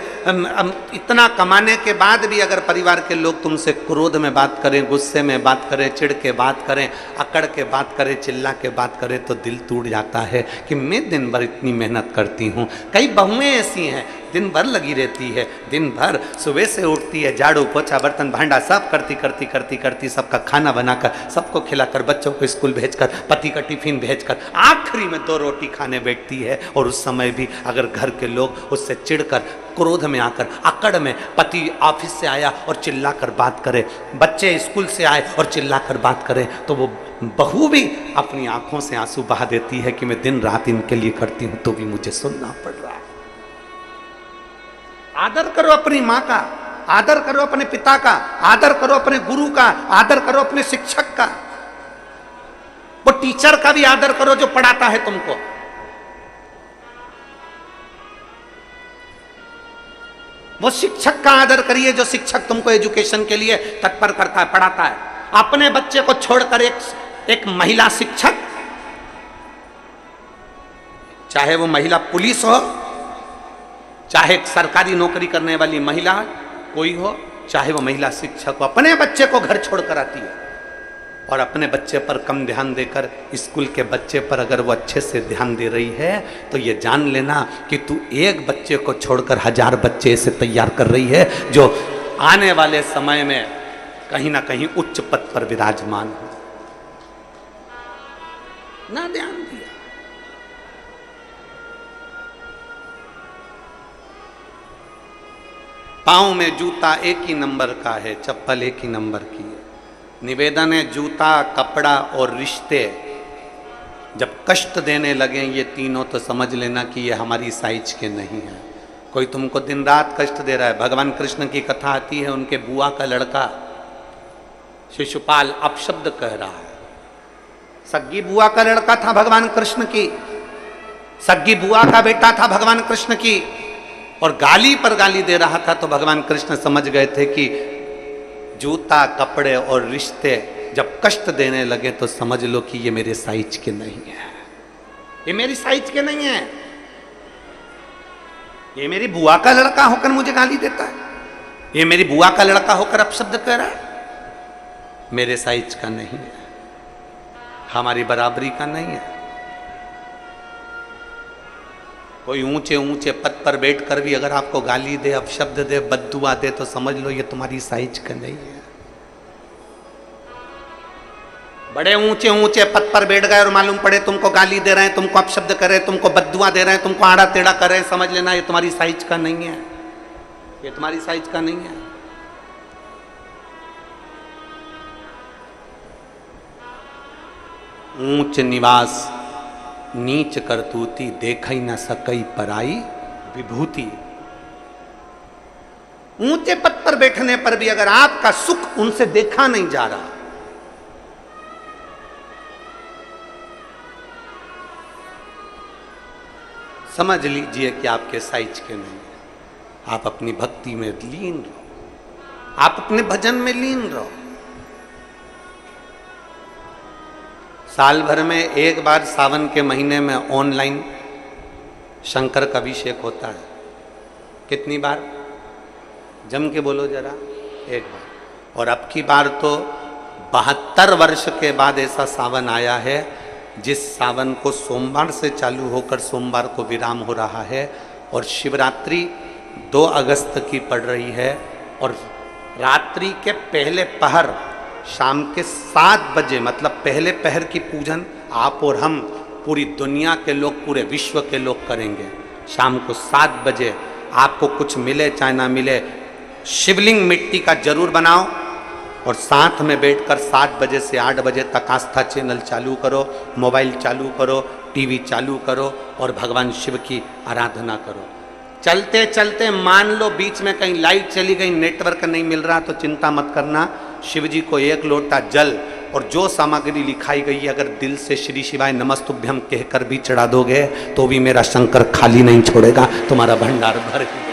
इतना कमाने के बाद भी अगर परिवार के लोग तुमसे क्रोध में बात करें, गुस्से में बात करें, चिढ़ के बात करें, अकड़ के बात करें, चिल्ला के बात करें, तो दिल टूट जाता है कि मैं दिन भर इतनी मेहनत करती हूँ। कई बहुएं ऐसी हैं दिन भर लगी रहती है, दिन भर सुबह से उठती है, झाड़ू पोछा बर्तन भांडा सब करती करती करती करती, सबका खाना बनाकर, सबको खिलाकर, बच्चों को स्कूल भेजकर, पति का टिफिन भेजकर, आखिरी में 2 रोटी खाने बैठती है। और उस समय भी अगर घर के लोग उससे चिढ़कर, क्रोध में आकर, अकड़ में, पति ऑफिस से आया और चिल्लाकर बात करे, बच्चे स्कूल से आए और चिल्लाकर बात करें, तो वो बहू भी अपनी आंखों से आंसू बहा देती है कि मैं दिन रात इनके लिए करती हूँ तो भी मुझे सुनना पड़ रहा है। आदर करो अपनी माँ का, आदर करो अपने पिता का, आदर करो अपने गुरु का, आदर करो अपने शिक्षक का। वो टीचर का भी आदर करो जो पढ़ाता है तुमको। वो शिक्षक का आदर करिए जो शिक्षक तुमको एजुकेशन के लिए तत्पर करता है, पढ़ाता है। अपने बच्चे को छोड़कर एक महिला शिक्षक, चाहे वो महिला पुलिस हो, चाहे सरकारी नौकरी करने वाली महिला कोई हो, चाहे वो महिला शिक्षक हो, अपने बच्चे को घर छोड़कर आती है। और अपने बच्चे पर कम ध्यान देकर स्कूल के बच्चे पर अगर वो अच्छे से ध्यान दे रही है, तो ये जान लेना कि तू एक बच्चे को छोड़कर 1000 बच्चे ऐसे तैयार कर रही है जो आने वाले समय में कहीं ना कहीं उच्च पद पर विराजमान हो। ना ध्यान दिया। पाँव में जूता एक ही नंबर का है, चप्पल एक ही नंबर की है। निवेदन है, जूता, कपड़ा और रिश्ते जब कष्ट देने लगे ये तीनों, तो समझ लेना कि ये हमारी साइज के नहीं है। कोई तुमको दिन रात कष्ट दे रहा है। भगवान कृष्ण की कथा आती है, उनके बुआ का लड़का शिशुपाल अपशब्द कह रहा है। सग्गी बुआ का लड़का था भगवान कृष्ण की, सग्गी बुआ का बेटा था भगवान कृष्ण की, और गाली पर गाली दे रहा था। तो भगवान कृष्ण समझ गए थे कि जूता कपड़े और रिश्ते जब कष्ट देने लगे तो समझ लो कि ये मेरे साइज के नहीं है, ये मेरी साइज के नहीं है, ये मेरी बुआ का लड़का होकर मुझे गाली देता है, ये मेरी बुआ का लड़का होकर अपशब्द कह रहा है, मेरे साइज का नहीं है, हमारी बराबरी का नहीं है। कोई ऊंचे ऊंचे पद पर बैठकर भी अगर आपको गाली दे, अपशब्द दे, बद्दुआ दे तो समझ लो ये तुम्हारी साइज का नहीं है। बड़े ऊंचे ऊंचे पद पर बैठ गए और मालूम पड़े तुमको गाली दे रहे हैं, तुमको अपशब्द कर रहे हैं, तुमको बद्दुआ दे रहे हैं, तुमको आड़ा टेढ़ा कर रहे हैं, समझ लेना ये तुम्हारी साइज का नहीं है, ये तुम्हारी साइज का नहीं है। ऊंच निवास नीच करतूती, देखई न सकई पराई विभूति। ऊंचे पद पर बैठने पर भी अगर आपका सुख उनसे देखा नहीं जा रहा, समझ लीजिए कि आपके साइज के नहीं है। आप अपनी भक्ति में लीन रहो, आप अपने भजन में लीन रहो। साल भर में एक बार सावन के महीने में ऑनलाइन शंकर का अभिषेक होता है। कितनी बार? जम के बोलो जरा। एक बार। और अब की बार तो 72 वर्ष के बाद ऐसा सावन आया है जिस सावन को सोमवार से चालू होकर सोमवार को विराम हो रहा है, और शिवरात्रि 2 अगस्त की पड़ रही है, और रात्रि के पहले पहर शाम के 7 बजे, मतलब पहले पहर की पूजन आप और हम, पूरी दुनिया के लोग, पूरे विश्व के लोग करेंगे। शाम को 7 बजे आपको कुछ मिले चाहे ना मिले, शिवलिंग मिट्टी का जरूर बनाओ, और साथ में बैठकर 7 बजे से 8 बजे तक आस्था चैनल चालू करो, मोबाइल चालू करो, टीवी चालू करो और भगवान शिव की आराधना करो। चलते चलते मान लो बीच में कहीं लाइट चली गई, नेटवर्क नहीं मिल रहा, तो चिंता मत करना। शिव जी को 1 लोटा जल और जो सामग्री लिखाई गई है अगर दिल से श्री शिवाय नमस्तुभ्यम कहकर भी चढ़ा दोगे तो भी मेरा शंकर खाली नहीं छोड़ेगा, तुम्हारा भंडार भर गया।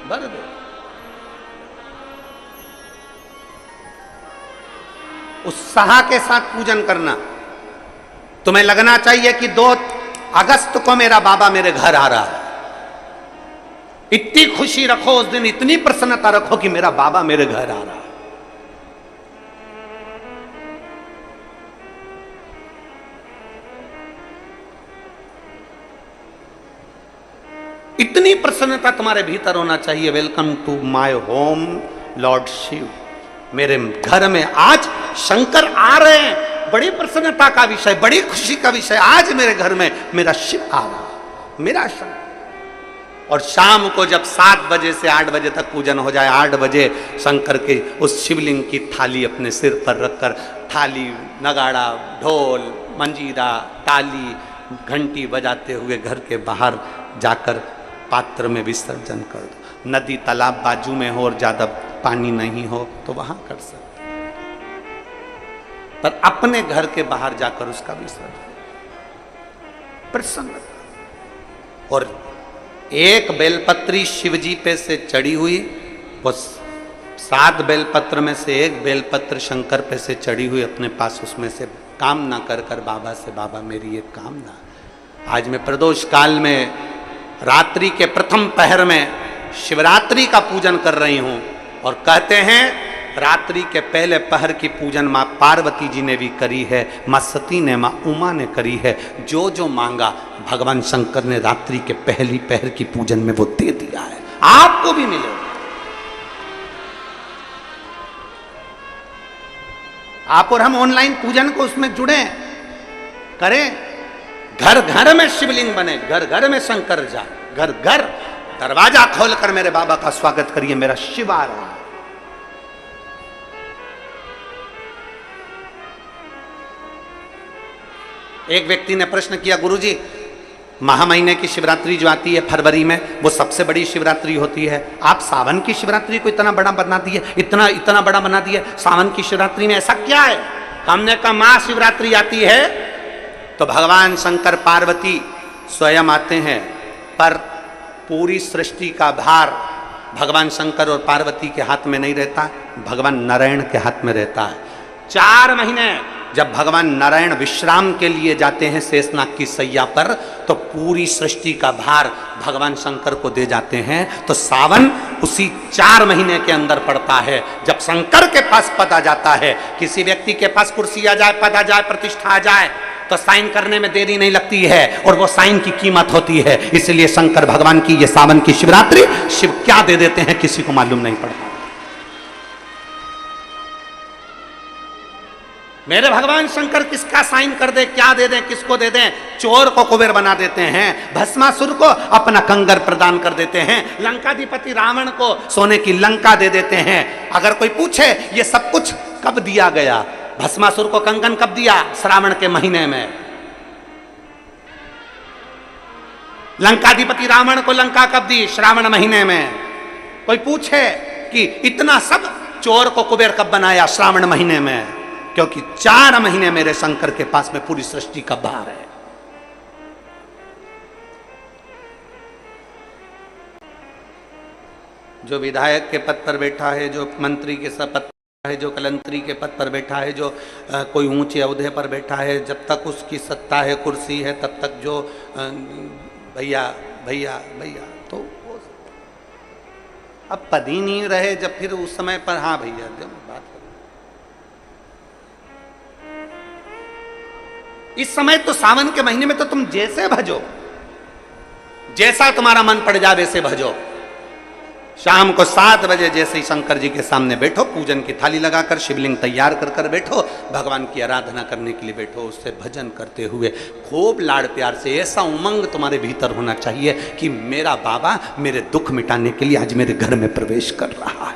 भर दो। उत्साह के साथ पूजन करना। तुम्हें लगना चाहिए कि 2 अगस्त को मेरा बाबा मेरे घर आ रहा है। इतनी खुशी रखो उस दिन, इतनी प्रसन्नता रखो कि मेरा बाबा मेरे घर आ रहा है। इतनी प्रसन्नता तुम्हारे भीतर होना चाहिए। Welcome to my home lord Shiva. मेरे घर में आज शंकर आ रहे हैं, बड़ी प्रसन्नता का विषय, बड़ी खुशी का विषय। आज मेरे घर में मेरा शिव आ रहा, मेरा शंकर। और शाम को जब 7 बजे से 8 बजे तक पूजन हो जाए, 8 बजे शंकर के उस शिवलिंग की थाली अपने सिर पर रखकर, थाली, नगाड़ा, ढोल, मंजीरा, ताली, घंटी बजाते हुए घर के बाहर जाकर पात्र में विसर्जन कर दो। नदी तालाब बाजू में हो और ज्यादा पानी नहीं हो तो वहां कर सकते, पर अपने घर के बाहर जाकर उसका विसर्जन। प्रसन्न। और एक बेलपत्री शिवजी पे से चढ़ी हुई, वो 7 बेलपत्र में से एक बेलपत्र शंकर पे से चढ़ी हुई अपने पास, उसमें से कामना कर कर बाबा से, बाबा मेरी एक कामना। आज मैं प्रदोष काल में रात्रि के प्रथम पहर में शिवरात्रि का पूजन कर रही हूं, और कहते हैं रात्रि के पहले पहर की पूजन मां पार्वती जी ने भी करी है, मां सती ने, मां उमा ने करी है। जो जो मांगा भगवान शंकर ने रात्रि के पहली पहर की पूजन में वो दे दिया है। आपको भी मिलेगा। आप और हम ऑनलाइन पूजन को उसमें जुड़े करें। घर घर में शिवलिंग बने, घर घर में शंकर जाए, घर घर दरवाजा खोलकर मेरे बाबा का स्वागत करिए, मेरा शिव आ रहा है। एक व्यक्ति ने प्रश्न किया, गुरुजी महा महीने की शिवरात्रि जो आती है फरवरी में, वो सबसे बड़ी शिवरात्रि होती है, आप सावन की शिवरात्रि को इतना बड़ा बना दिए, इतना बड़ा बना दिए, सावन की शिवरात्रि में ऐसा क्या है? हमने कहा महाशिवरात्रि आती है तो भगवान शंकर पार्वती स्वयं आते हैं, पर पूरी सृष्टि का भार भगवान शंकर और पार्वती के हाथ में नहीं रहता, भगवान नारायण के हाथ में रहता है। 4 महीने जब भगवान नारायण विश्राम के लिए जाते हैं शेषनाग की सैया पर, तो पूरी सृष्टि का भार भगवान शंकर को दे जाते हैं। तो सावन उसी 4 महीने के अंदर पड़ता है जब शंकर के पास पद आ जाता है। किसी व्यक्ति के पास कुर्सी आ जाए, पद आ जाए, प्रतिष्ठा आ जाए, तो साइन करने में देरी नहीं लगती है और वो साइन की कीमत होती है। इसलिए शंकर भगवान की ये सावन की शिवरात्रि शिव क्या दे देते हैं किसी को मालूम नहीं पड़ता। मेरे भगवान शंकर किसका साइन कर दे, क्या दे दें, किसको दे दें? चोर को कुबेर बना देते हैं, भस्मासुर को अपना कंगर प्रदान कर देते हैं, लंकाधिपति रावण को सोने की लंका दे देते हैं। अगर कोई पूछे ये सब कुछ कब दिया गया, भस्मासुर को कंगन कब दिया? श्रावण के महीने में। लंकाधिपति रावण को लंका कब दी? श्रावण महीने में। कोई पूछे कि इतना सब चोर को कुबेर कब बनाया? श्रावण महीने में। क्योंकि 4 महीने मेरे शंकर के पास में पूरी सृष्टि का भार है। जो विधायक के पद पर बैठा है, जो मंत्री के पद पर है, जो कलंतरी के पद पर बैठा है, जो कोई ऊंचे ओहदे पर बैठा है, जब तक उसकी सत्ता है, कुर्सी है, तब तक जो भैया भैया भैया, तो वो अब पद ही नहीं रहे, जब फिर उस समय पर हाँ भैया बात। इस समय तो सावन के महीने में तो तुम जैसे भजो, जैसा तुम्हारा मन पड़ जाए वैसे भजो। शाम को 7 बजे जैसे ही शंकर जी के सामने बैठो, पूजन की थाली लगाकर शिवलिंग तैयार कर बैठो, भगवान की आराधना करने के लिए बैठो, उससे भजन करते हुए खूब लाड़ प्यार से। ऐसा उमंग तुम्हारे भीतर होना चाहिए कि मेरा बाबा मेरे दुख मिटाने के लिए आज मेरे घर में प्रवेश कर रहा है।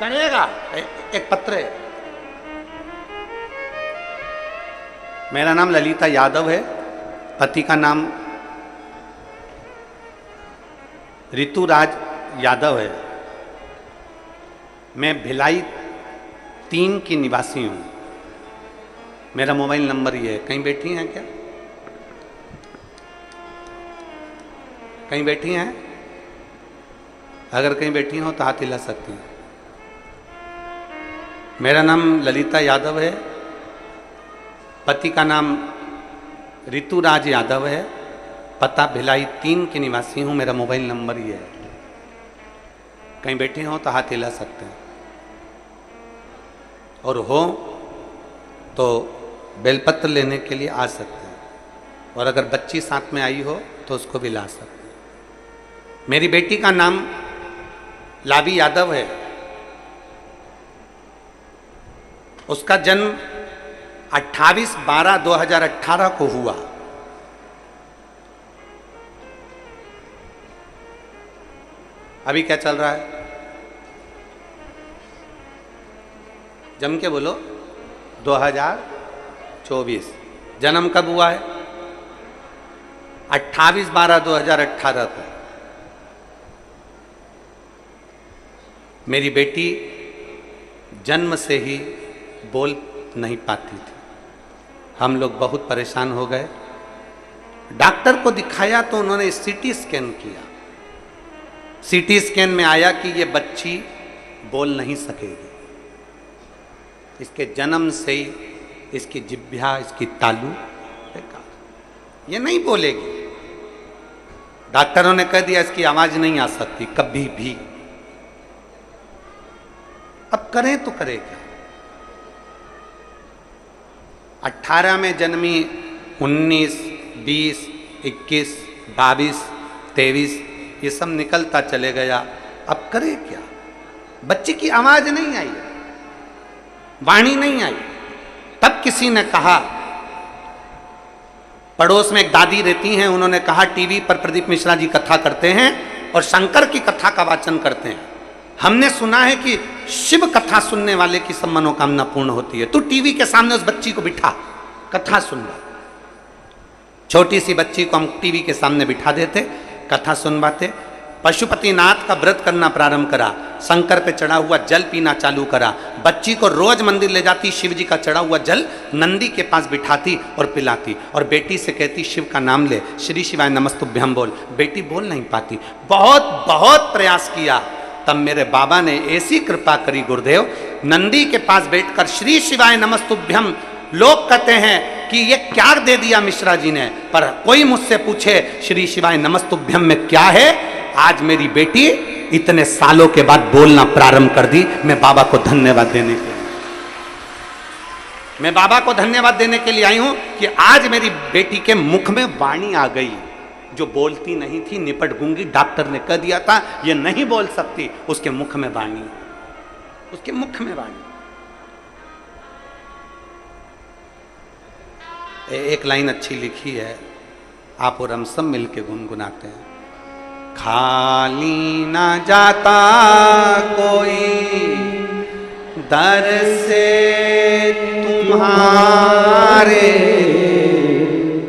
करेगा। एक पत्र है, मेरा नाम ललिता यादव है, पति का नाम ऋतुराज यादव है, मैं भिलाई 3 की निवासी हूं। मेरा मोबाइल नंबर ये है। कहीं बैठी हैं क्या? कहीं बैठी हैं? अगर कहीं बैठी हो तो हाथ हिला सकती हैं। मेरा नाम ललिता यादव है, पति का नाम ऋतुराज यादव है, पता भिलाई 3 की निवासी हूं, मेरा मोबाइल नंबर ये है। कहीं बैठे हो तो हाथ हिला सकते हैं, और हो तो बेलपत्र लेने के लिए आ सकते हैं, और अगर बच्ची साथ में आई हो तो उसको भी ला सकते हैं। मेरी बेटी का नाम लावी यादव है, उसका जन्म 28/12/2018 को हुआ। अभी क्या चल रहा है? जम के बोलो। 2024। जन्म कब हुआ है? 28/12/2018 को। मेरी बेटी जन्म से ही बोल नहीं पाती थी। हम लोग बहुत परेशान हो गए, डॉक्टर को दिखाया तो उन्होंने सीटी स्कैन किया। सीटी स्कैन में आया कि ये बच्ची बोल नहीं सकेगी, इसके जन्म से ही इसकी जिह्वा, इसकी तालू बेकार, ये नहीं बोलेगी। डॉक्टरों ने कह दिया इसकी आवाज नहीं आ सकती कभी भी। अब करें तो करें क्या? 18 में जन्मी, 19, 20, 21, 22, 23 ये सब निकलता चले गया। अब करे क्या? बच्चे की आवाज नहीं आई, वाणी नहीं आई। तब किसी ने कहा, पड़ोस में एक दादी रहती हैं, उन्होंने कहा टीवी पर प्रदीप मिश्रा जी कथा करते हैं और शंकर की कथा का वाचन करते हैं। हमने सुना है कि शिव कथा सुनने वाले की सब मनोकामना पूर्ण होती है। तू टीवी के सामने उस बच्ची को बिठा, कथा सुन रहा। छोटी सी बच्ची को हम टीवी के सामने बिठा देते, कथा सुनवाते, पशुपतिनाथ का व्रत करना प्रारंभ करा, शंकर पे चढ़ा हुआ जल पीना चालू करा, बच्ची को रोज मंदिर ले जाती, शिव जी का चढ़ा हुआ जल नंदी के पास बिठाती और पिलाती, और बेटी से कहती शिव का नाम ले, श्री शिवाय नमस्तुभ्यम बोल। बेटी बोल नहीं पाती, बहुत बहुत प्रयास किया, तब मेरे बाबा ने ऐसी कृपा करी गुरुदेव, नंदी के पास बैठकर श्री शिवाय नमस्तुभ्यम। लोग कहते हैं कि ये क्या दे दिया मिश्रा जी ने, पर कोई मुझसे पूछे श्री शिवाय नमस्तुभ्यम में क्या है, आज मेरी बेटी इतने सालों के बाद बोलना प्रारंभ कर दी। मैं बाबा को धन्यवाद देने के लिए, मैं बाबा को धन्यवाद देने के लिए आई हूं कि आज मेरी बेटी के मुख में वाणी आ गई, जो बोलती नहीं थी, निपट गूंगी, डॉक्टर ने कह दिया था ये नहीं बोल सकती, उसके मुख में वाणी, उसके मुख में वाणी। एक लाइन अच्छी लिखी है, आप और हम सब मिलके गुनगुनाते हैं। खाली ना जाता कोई दर से तुम्हारे,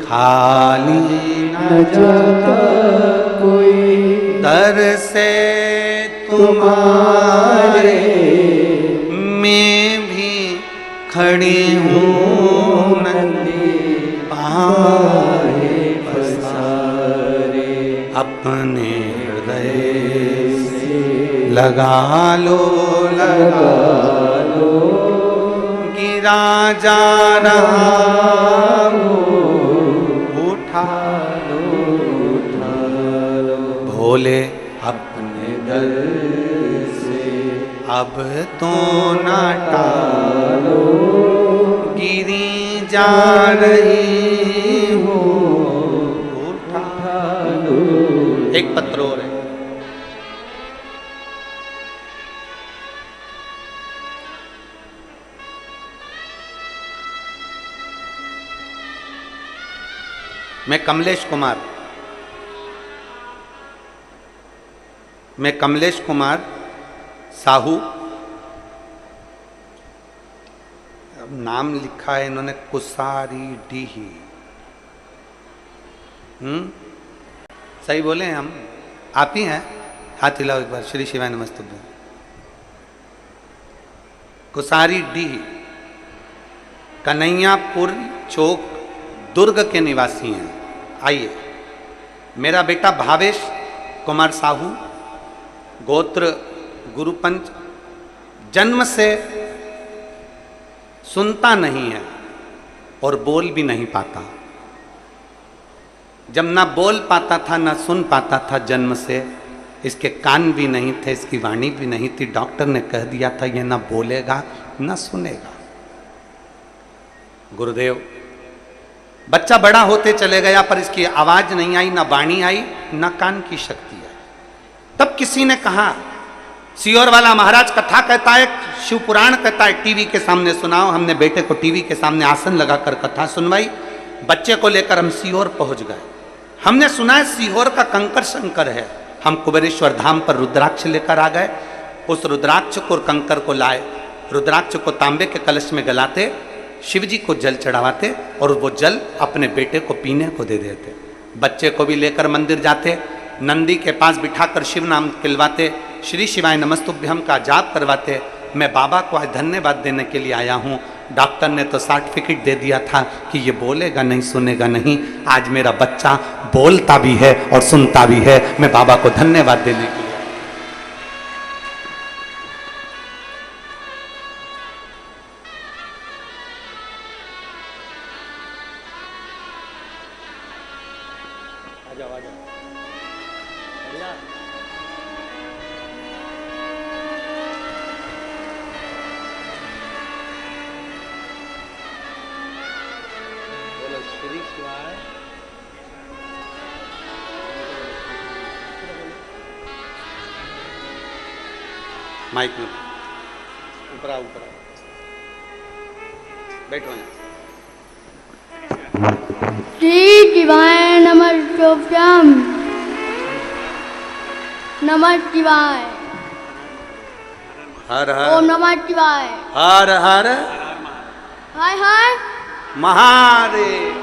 खाली ना जाता कोई दर से तुम्हारे, मैं भी खड़ी हूँ नंदी पाए पसारे, अपने हृदय से लगा लो गिरा जा रहा उठा लो भोले अपने दर से, अब तो ना टालो, गिरी जा रही हूँ उठा लो। एक पत्र और है, मैं कमलेश कुमार साहू, अब नाम लिखा है इन्होंने कुसारी डीही, सही बोले हैं हम, आप ही हैं, हाथ हिलाओ एक बार, श्री शिवाय नमस्तुभ्यम। कुसारी डीही, कन्हैयापुर चौक, दुर्ग के निवासी हैं। आइए, मेरा बेटा भावेश कुमार साहू, गोत्र गुरुपंच, जन्म से सुनता नहीं है और बोल भी नहीं पाता। जब ना बोल पाता था ना सुन पाता था जन्म से, इसके कान भी नहीं थे, इसकी वाणी भी नहीं थी, डॉक्टर ने कह दिया था ये ना बोलेगा ना सुनेगा। गुरुदेव, बच्चा बड़ा होते चले गया पर इसकी आवाज नहीं आई, ना वाणी आई, ना कान की शक्ति आई। तब किसी ने कहा, सीहोर वाला महाराज कथा कहता है, शिव पुराण कहता है, टीवी के सामने सुनाओ। हमने बेटे को टीवी के सामने आसन लगाकर कथा सुनवाई, बच्चे को लेकर हम सीहोर पहुंच गए। हमने सुना है सीहोर का कंकर शंकर है। हम कुबेरेश्वर धाम पर रुद्राक्ष लेकर आ गए, उस रुद्राक्ष को और कंकर को लाए, रुद्राक्ष को तांबे के कलश में गलाते, शिव जी को जल चढ़ावाते और वो जल अपने बेटे को पीने को दे देते। बच्चे को भी लेकर मंदिर जाते, नंदी के पास बिठाकर शिव नाम खिलवाते, श्री शिवाय नमस्तुभ्यम का जाप करवाते। मैं बाबा को आज धन्यवाद देने के लिए आया हूँ। डॉक्टर ने तो सर्टिफिकेट दे दिया था कि ये बोलेगा नहीं सुनेगा नहीं, आज मेरा बच्चा बोलता भी है और सुनता भी है। मैं बाबा को धन्यवाद देने के लिए। माइक में ऊपर आओ, ऊपर आओ, बैठो। श्री शिवाय नमस्तुभ्यम, नमः शिवाय, हर हर, ओम नमः शिवाय, हर हर हाय हाय महादेव।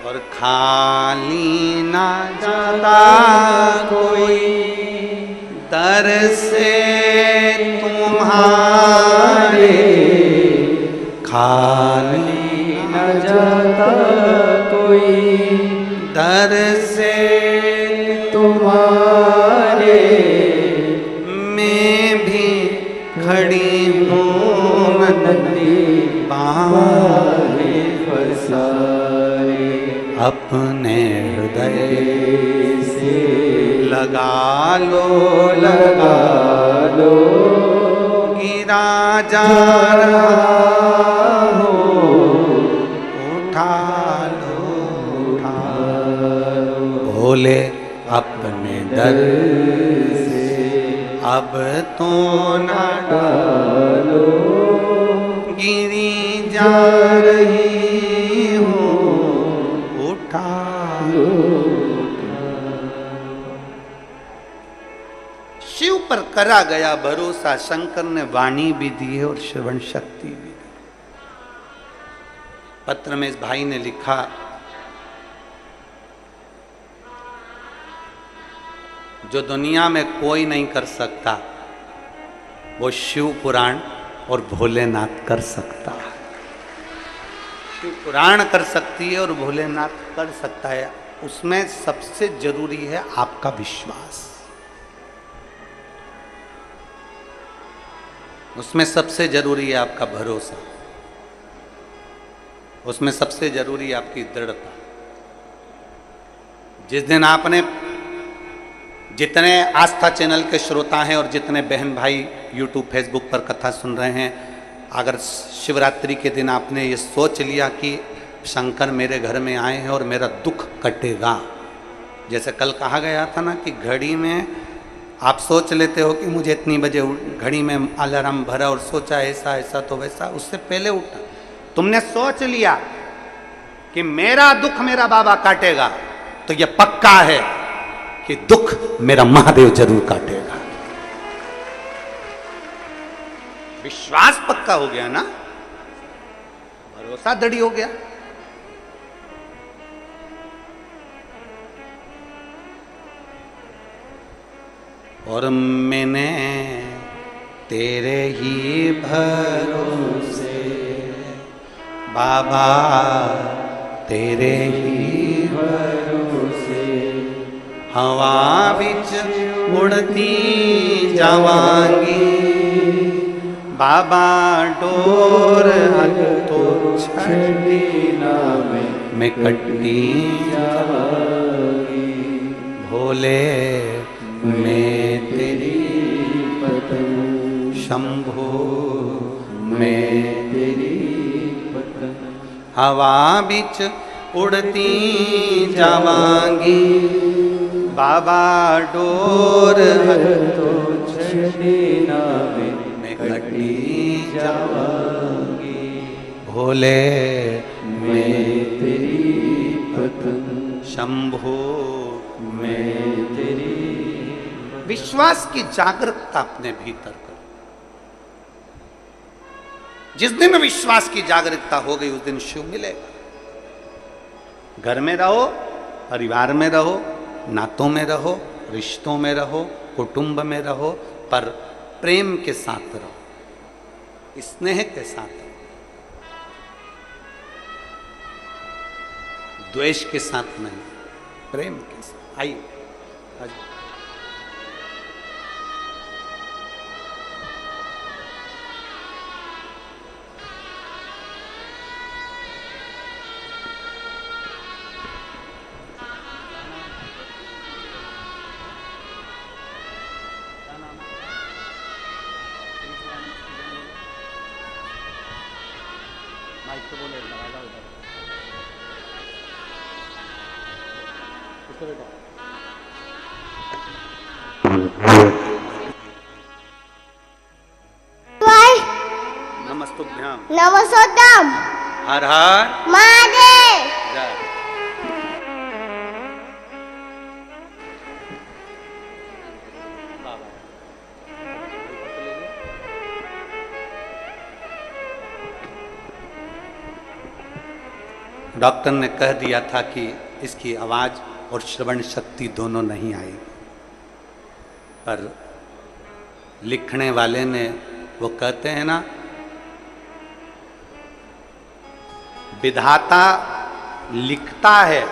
और खाली ना जाता कोई दर से तुम्हारे, खाली न जाता कोई दर से तुम्हारे, मैं भी खड़ी हूँ नदी बारे फसाए, अपने हृदय से लगा लो लगा लो, गिरा जा रहा हो, उठा लो उठा लो। भोले अपने दर से अब तो न डालो, गिरी जा रही हूँ, उठा लो। शिव पर करा गया भरोसा, शंकर ने वाणी भी दी है और श्रवण शक्ति भी दी। पत्र में इस भाई ने लिखा, जो दुनिया में कोई नहीं कर सकता वो शिव पुराण और भोलेनाथ कर सकता है। शिव पुराण कर सकती है और भोलेनाथ कर सकता है। उसमें सबसे जरूरी है आपका विश्वास, उसमें सबसे जरूरी है आपका भरोसा, उसमें सबसे जरूरी है आपकी दृढ़ता। जिस दिन आपने, जितने आस्था चैनल के श्रोता हैं और जितने बहन भाई यूट्यूब फेसबुक पर कथा सुन रहे हैं, अगर शिवरात्रि के दिन आपने ये सोच लिया कि शंकर मेरे घर में आए हैं और मेरा दुख कटेगा, जैसे कल कहा गया था ना कि घड़ी में आप सोच लेते हो कि मुझे इतनी बजे घड़ी में अलार्म भरा और सोचा ऐसा ऐसा तो वैसा, उससे पहले उठा, तुमने सोच लिया कि मेरा दुख मेरा बाबा काटेगा, तो यह पक्का है कि दुख मेरा महादेव जरूर काटेगा। विश्वास पक्का हो गया ना, भरोसा दृढ़ हो गया। और मैंने तेरे ही भरोसे बाबा, तेरे ही भरोसे हवा बिच उड़ती जावांगी बाबा, डोर तो छड़ी मैं कट्टी जावांगी, भोले मैं तेरी पतंग, शंभो मैं तेरी पतंग, हवा बिच उड़ती जावांगी बाबा, डोर तो छड़ी नावे मैं कटी जावांगी, भोले मैं तेरी पतंग, शंभो मैं तेरी। विश्वास की जागरूकता अपने भीतर करो। जिस दिन विश्वास की जागरूकता हो गई उस दिन शिव मिलेगा। घर में रहो, परिवार में रहो, नातों में रहो, रिश्तों में रहो, कुटुंब में रहो, पर प्रेम के साथ रहो, स्नेह के साथ रहो, द्वेष के साथ नहीं, प्रेम के साथ। आइए नमस्तुभ्याम। नमस्कार हर हर महादेव। जय। डॉक्टर ने कह दिया था कि इसकी आवाज़ और श्रवण शक्ति दोनों नहीं आएगी, पर लिखने वाले ने, वो कहते हैं ना, विधाता लिखता है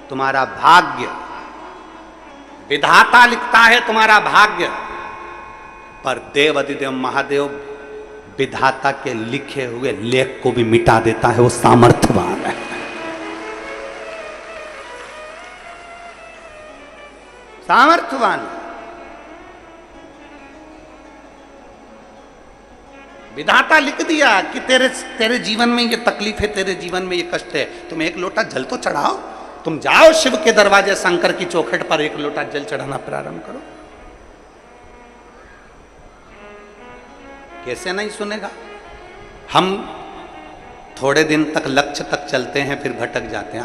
तुम्हारा भाग्य, विधाता लिखता है तुम्हारा भाग्य, पर देव अधिदेव महादेव विधाता के लिखे हुए लेख को भी मिटा देता है। वो सामर्थ्यवान है, सामर्थ्यवान। विधाता लिख दिया कि तेरे जीवन में ये तकलीफ है, तेरे जीवन में ये कष्ट है, तुम एक लोटा जल तो चढ़ाओ, तुम जाओ शिव के दरवाजे, शंकर की चौखट पर एक लोटा जल चढ़ाना प्रारंभ करो। कैसे नहीं सुनेगा? हम थोड़े दिन तक लक्ष्य तक चलते हैं, फिर भटक जाते हैं।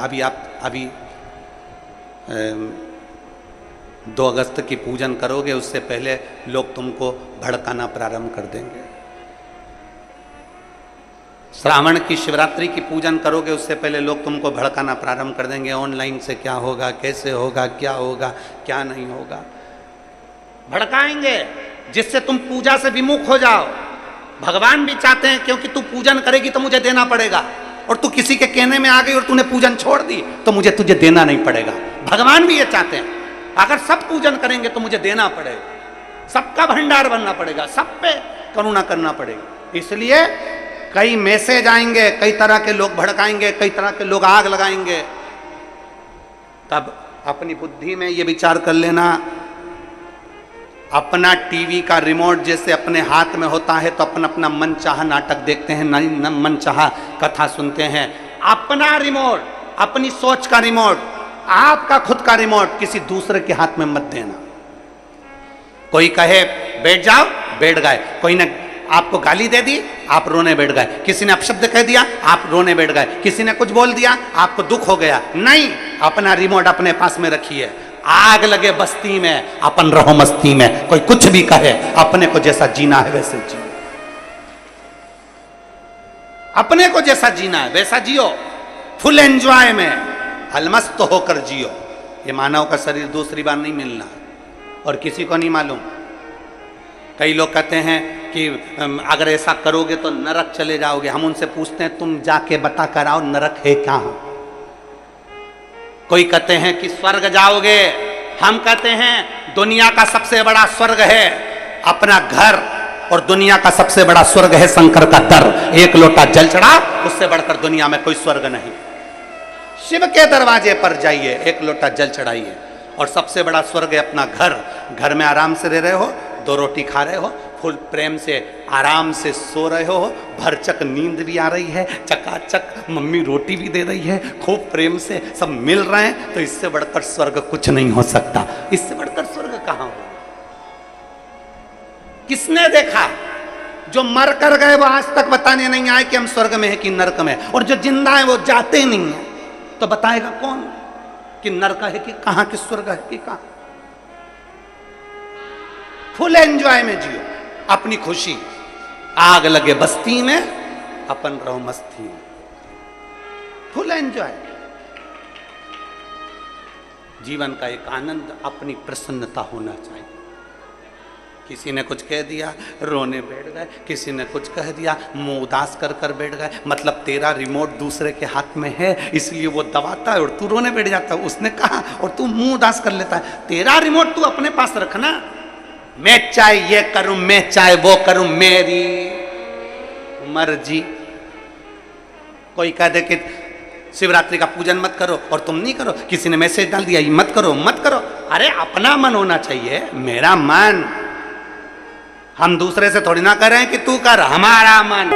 अभी 2 अगस्त की पूजन करोगे, उससे पहले लोग तुमको भड़काना प्रारंभ कर देंगे। श्रावण की शिवरात्रि की पूजन करोगे, उससे पहले लोग तुमको भड़काना प्रारंभ कर देंगे। ऑनलाइन से क्या होगा, कैसे होगा, क्या होगा, क्या नहीं होगा, भड़काएंगे, जिससे तुम पूजा से विमुख हो जाओ। भगवान भी चाहते हैं, क्योंकि तू पूजन करेगी तो मुझे देना पड़ेगा, और तू किसी के कहने में आ गई और तूने पूजन छोड़ दी तो मुझे तुझे देना नहीं पड़ेगा। भगवान भी ये चाहते हैं, अगर सब पूजन करेंगे तो मुझे देना पड़ेगा, सबका भंडार बनना पड़ेगा, सब पे करुणा करना पड़ेगा। इसलिए कई मैसेज आएंगे, कई तरह के लोग भड़काएंगे, कई तरह के लोग आग लगाएंगे। तब अपनी बुद्धि में ये विचार कर लेना, अपना टीवी का रिमोट जैसे अपने हाथ में होता है तो अपना अपना मन चाहा नाटक देखते हैं, मन चाहा कथा सुनते हैं। अपना रिमोट, अपनी सोच का रिमोट, आपका खुद का रिमोट किसी दूसरे के हाथ में मत देना। कोई कहे बैठ जाओ, बैठ गए। कोई ने आपको गाली दे दी, आप रोने बैठ गए। किसी ने अपशब्द कह दिया, आप रोने बैठ गए। किसी ने कुछ बोल दिया, आपको दुख हो गया। नहीं, अपना रिमोट अपने पास में रखिए। आग लगे बस्ती में, अपन रहो मस्ती में। कोई कुछ भी कहे, अपने को जैसा जीना है वैसे जियो, अपने को जैसा जीना है वैसा जियो, फुल एंजॉय में अलमस्त होकर जियो। ये मानव का शरीर दूसरी बार नहीं मिलना, और किसी को नहीं मालूम। कई लोग कहते हैं कि अगर ऐसा करोगे तो नरक चले जाओगे। हम उनसे पूछते हैं, तुम जाके बता कर आओ नरक है क्या? कोई कहते हैं कि स्वर्ग जाओगे, हम कहते हैं दुनिया का सबसे बड़ा स्वर्ग है अपना घर, और दुनिया का सबसे बड़ा स्वर्ग है शंकर का दर। एक लोटा जल चढ़ा, उससे बढ़कर दुनिया में कोई स्वर्ग नहीं। शिव के दरवाजे पर जाइए, एक लोटा जल चढ़ाइए, और सबसे बड़ा स्वर्ग है अपना घर। घर में आराम से रह रहे हो, 2 रोटी खा रहे हो, फुल प्रेम से आराम से सो रहे हो, भरचक नींद भी आ रही है, चकाचक मम्मी रोटी भी दे रही है, खूब प्रेम से सब मिल रहे हैं, तो इससे बढ़कर स्वर्ग कुछ नहीं हो सकता। इससे बढ़कर स्वर्ग कहाँ हो? किसने देखा? जो मर कर गए वो आज तक बताने नहीं आए कि हम स्वर्ग में है कि नरक में, और जो जिंदा है वो जाते नहीं है, तो बताएगा कौन कि नरक है कि कहाँ, कि स्वर्ग है कि कहाँ? फुल एंजॉय में जियो, अपनी खुशी। आग लगे बस्ती में, अपन रहो मस्ती में, फुल एंजॉय। जीवन का एक आनंद, अपनी प्रसन्नता होना चाहिए। किसी ने कुछ कह दिया, रोने बैठ गए। किसी ने कुछ कह दिया, मुंह उदास कर कर बैठ गए। मतलब तेरा रिमोट दूसरे के हाथ में है, इसलिए वो दबाता है और तू रोने बैठ जाता है। उसने कहा और तू मुंह उदास कर लेता है। तेरा रिमोट तू अपने पास रखना। मैं चाहे ये करूं, मैं चाहे वो करूं, मेरी मर्जी। कोई कह दे कि शिवरात्रि का पूजन मत करो और तुम नहीं करो, किसी ने मैसेज डाल दिया मत करो मत करो। अरे अपना मन होना चाहिए, मेरा मन। हम दूसरे से थोड़ी ना कर रहे हैं कि तू कर, हमारा मन।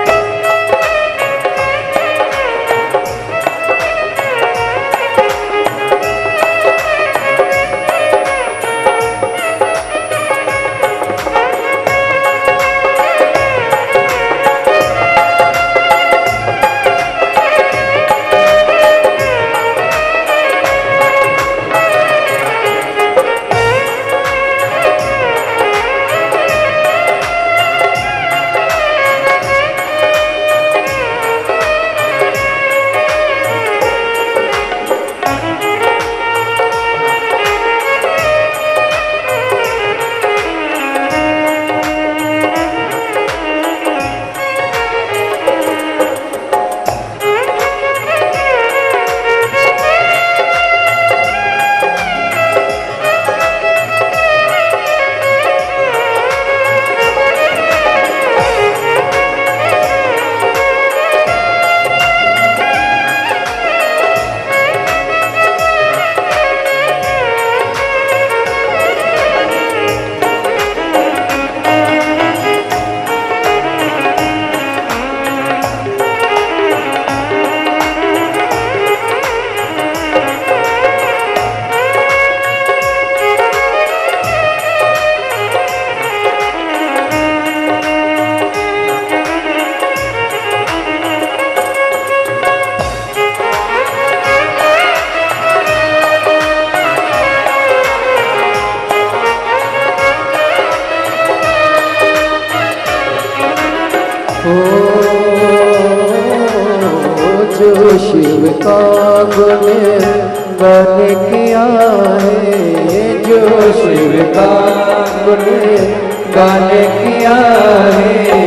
शिव का गुणगान किया है, जो शिव का गुणगान किया है,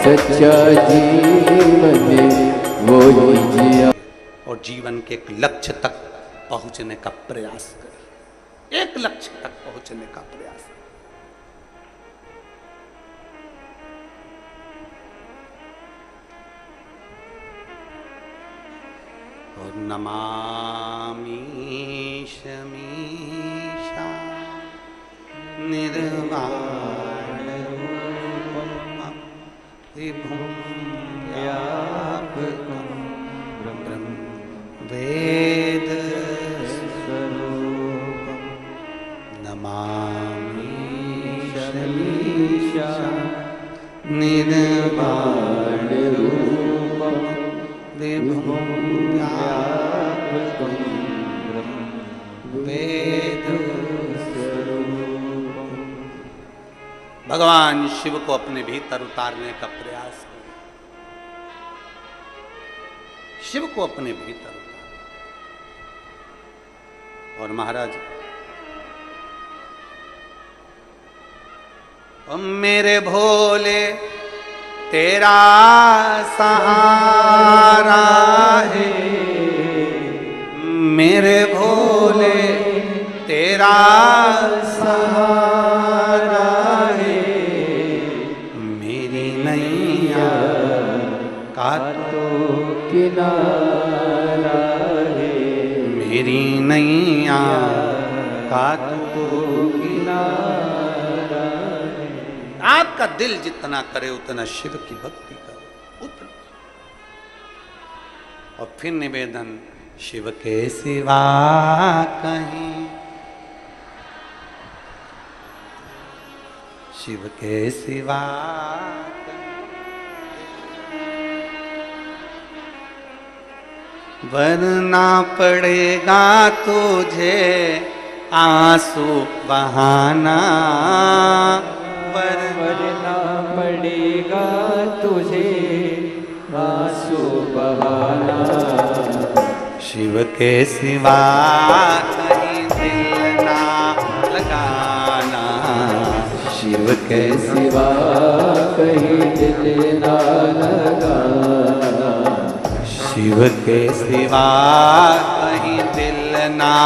सच्चा जीवन वो ही जिया। और जीवन के एक लक्ष्य तक पहुंचने का प्रयास करें, एक लक्ष्य तक पहुंचने का प्रयास करें। और नमामि शमीशा निर्वाण रूपम विभुं व्यापकं ब्रह्म वेद स्वरूपम। नमामि शमीशा निर्वाण रूपम विभुं व्यापकं ब्रह्म वेद स्वरूपम। भगवान शिव को अपने भीतर उतारने का प्रयास करें, शिव को अपने भीतर उतार। और महाराज, मेरे भोले तेरा सहारा है, मेरे भोले तेरा सहारा है, मेरी नैया का तो किनारा है, मेरी नैया का तो किनारा है। आपका दिल जितना करे उतना शिव की भक्ति करो, उतना। और फिर निवेदन, शिव के सिवा कहीं, शिव के सिवा वरना पड़ेगा तुझे आंसू बहाना, वरना पड़ेगा तुझे आंसू बहाना। शिव के सिवा कहीं दिल ना लगाना, शिव के सिवा कहीं दिल ना लगाना, शिव के सिवा कहीं दिल ना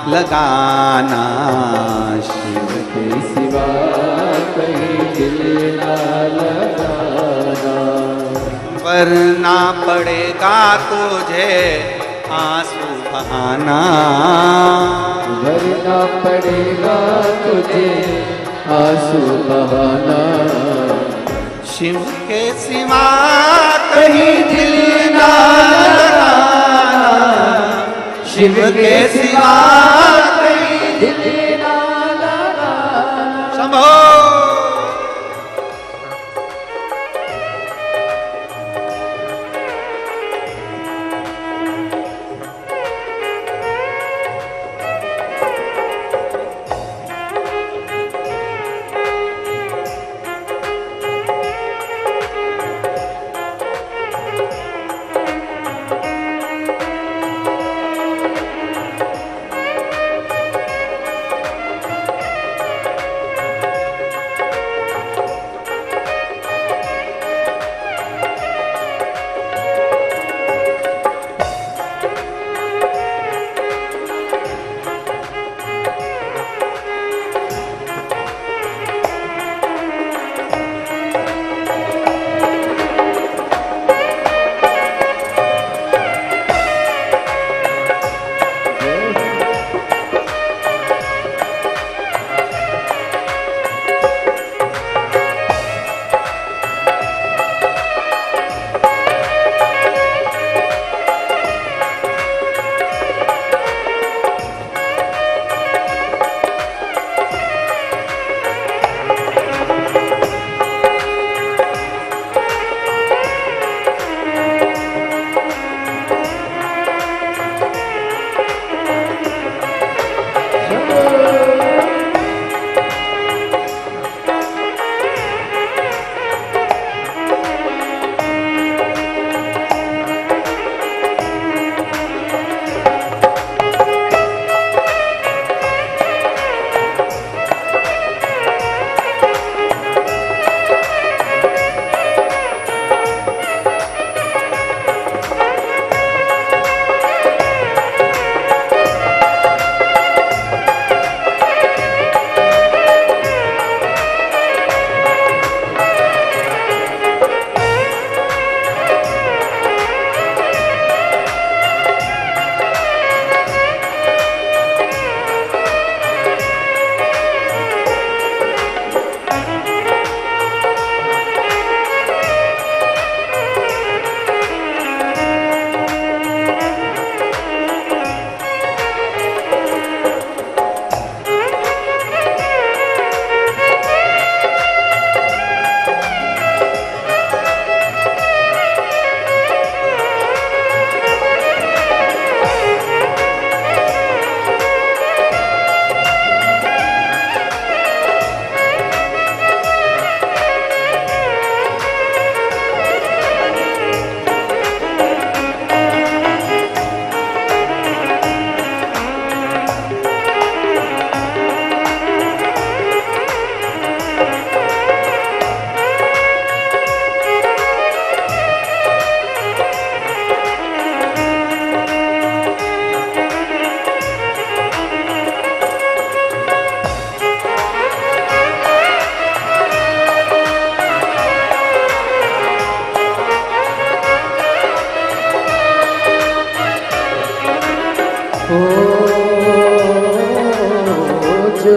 लगाना, शिव के सिवा कहीं दिल ना लगाना। वरना पड़ेगा तुझे आंसू बहाना, वरना पड़ेगा तुझे आंसू बहाना। शिव के सिवा कहीं दिल ना लगाना, शिव के सिवा कहीं दिल ना लगाना। संभो।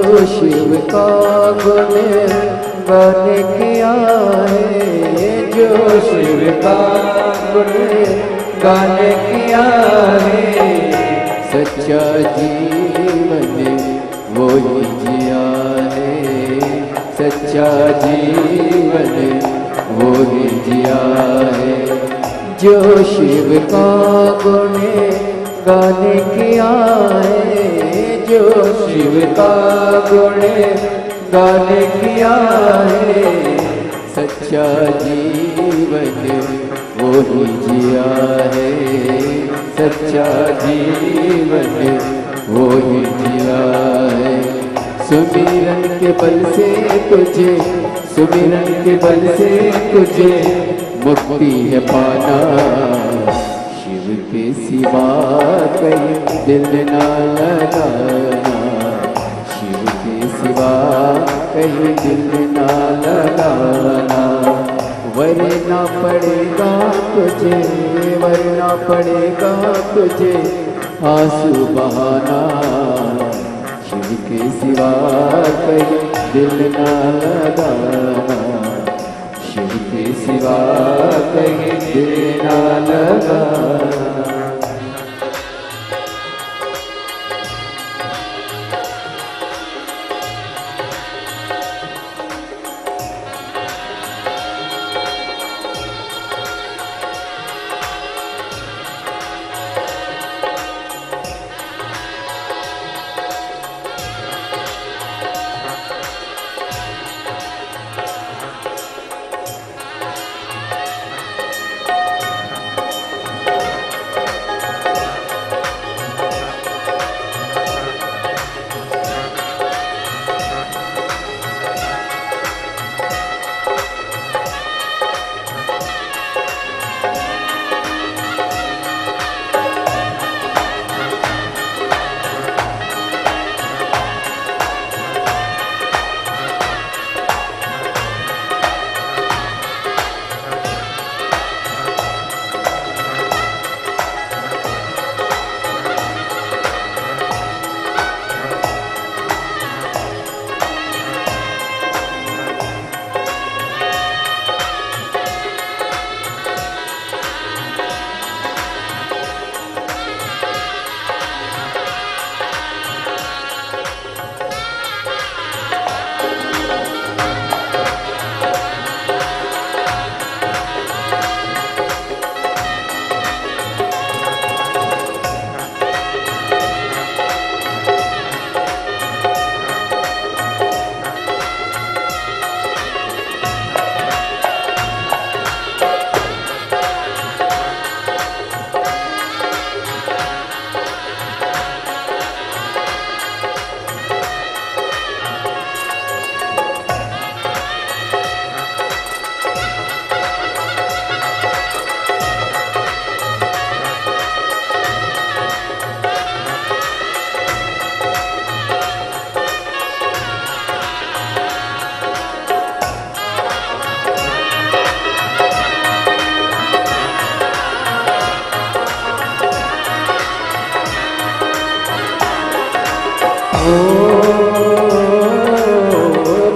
जो शिव का गुण गान किया है, जो शिव का गुण गान किया है, सच्चा जीवन वो ही जिया है, सच्चा जीवन वो ही जिया है। जो शिव का गुण गान किया है, जो शिव का गुण गान किया है, सच्चा जीवन वो ही जिया है, सच्चा जीवन वो ही जिया है। सुमिरन के बल से तुझे, सुमिरन के बल से तुझे मुक्ति है पाना, शिव के सिवा कहीं दिल ना लगाना, शिव के सिवा कहीं दिल ना लगाना। वरना पड़ेगा तुझे, वरना पड़ेगा तुझे आंसू बहाना, शिव के सिवा कहीं दिल ना लगाना, शिव के सिवा कहीं दिल ना लगाना।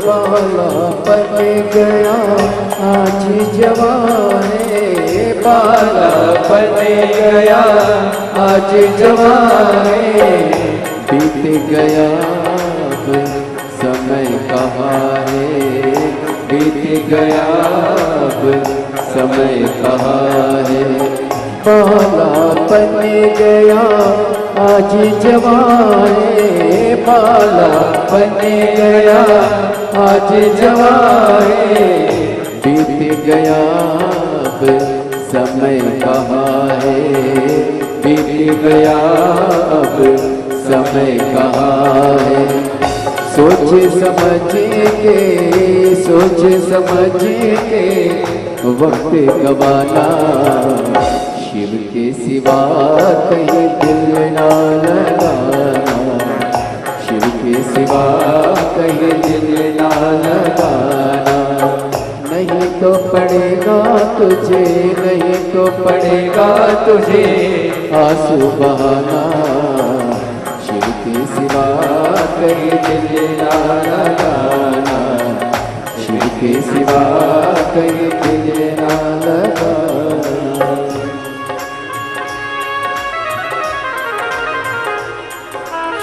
बाला बन गया आज जवाने, बाला बन गया आज जवाने, बीत गया अब समय कहाँ है, बीत गया अब समय कहाँ है। बाला बन गया आज जवाने, बाला बन गया आज जवाने, बीत गया अब समय कहाँ है, बीत गया अब समय कहाँ है। सोच समझ के, सोच समझ के वक्त गवाना, शिव के सिवा कहीं दिल ना लगाना, शिव के सिवा कहीं दिल ना लगाना। नहीं तो पड़ेगा तुझे, नहीं तो पड़ेगा तुझे आंसू बहाना, शिव के सिवा कहीं दिल ना लगाना, शिव के सिवा कहीं दिल ना लगाना।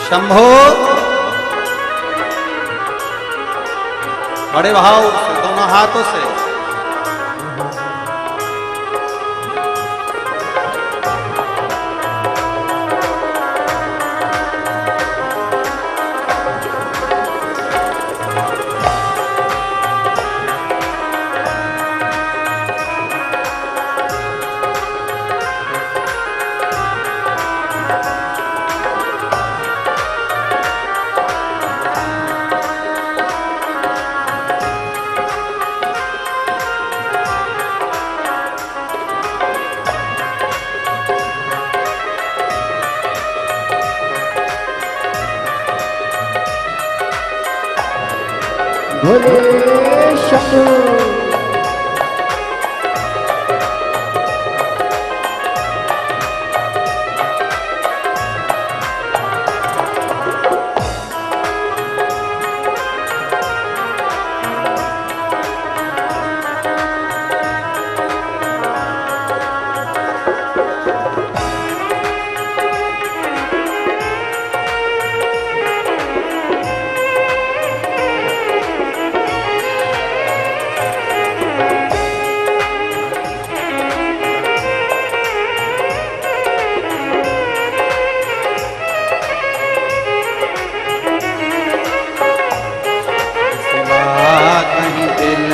शंभो बड़े भाव से दोनों हाथों से भोले शंभो।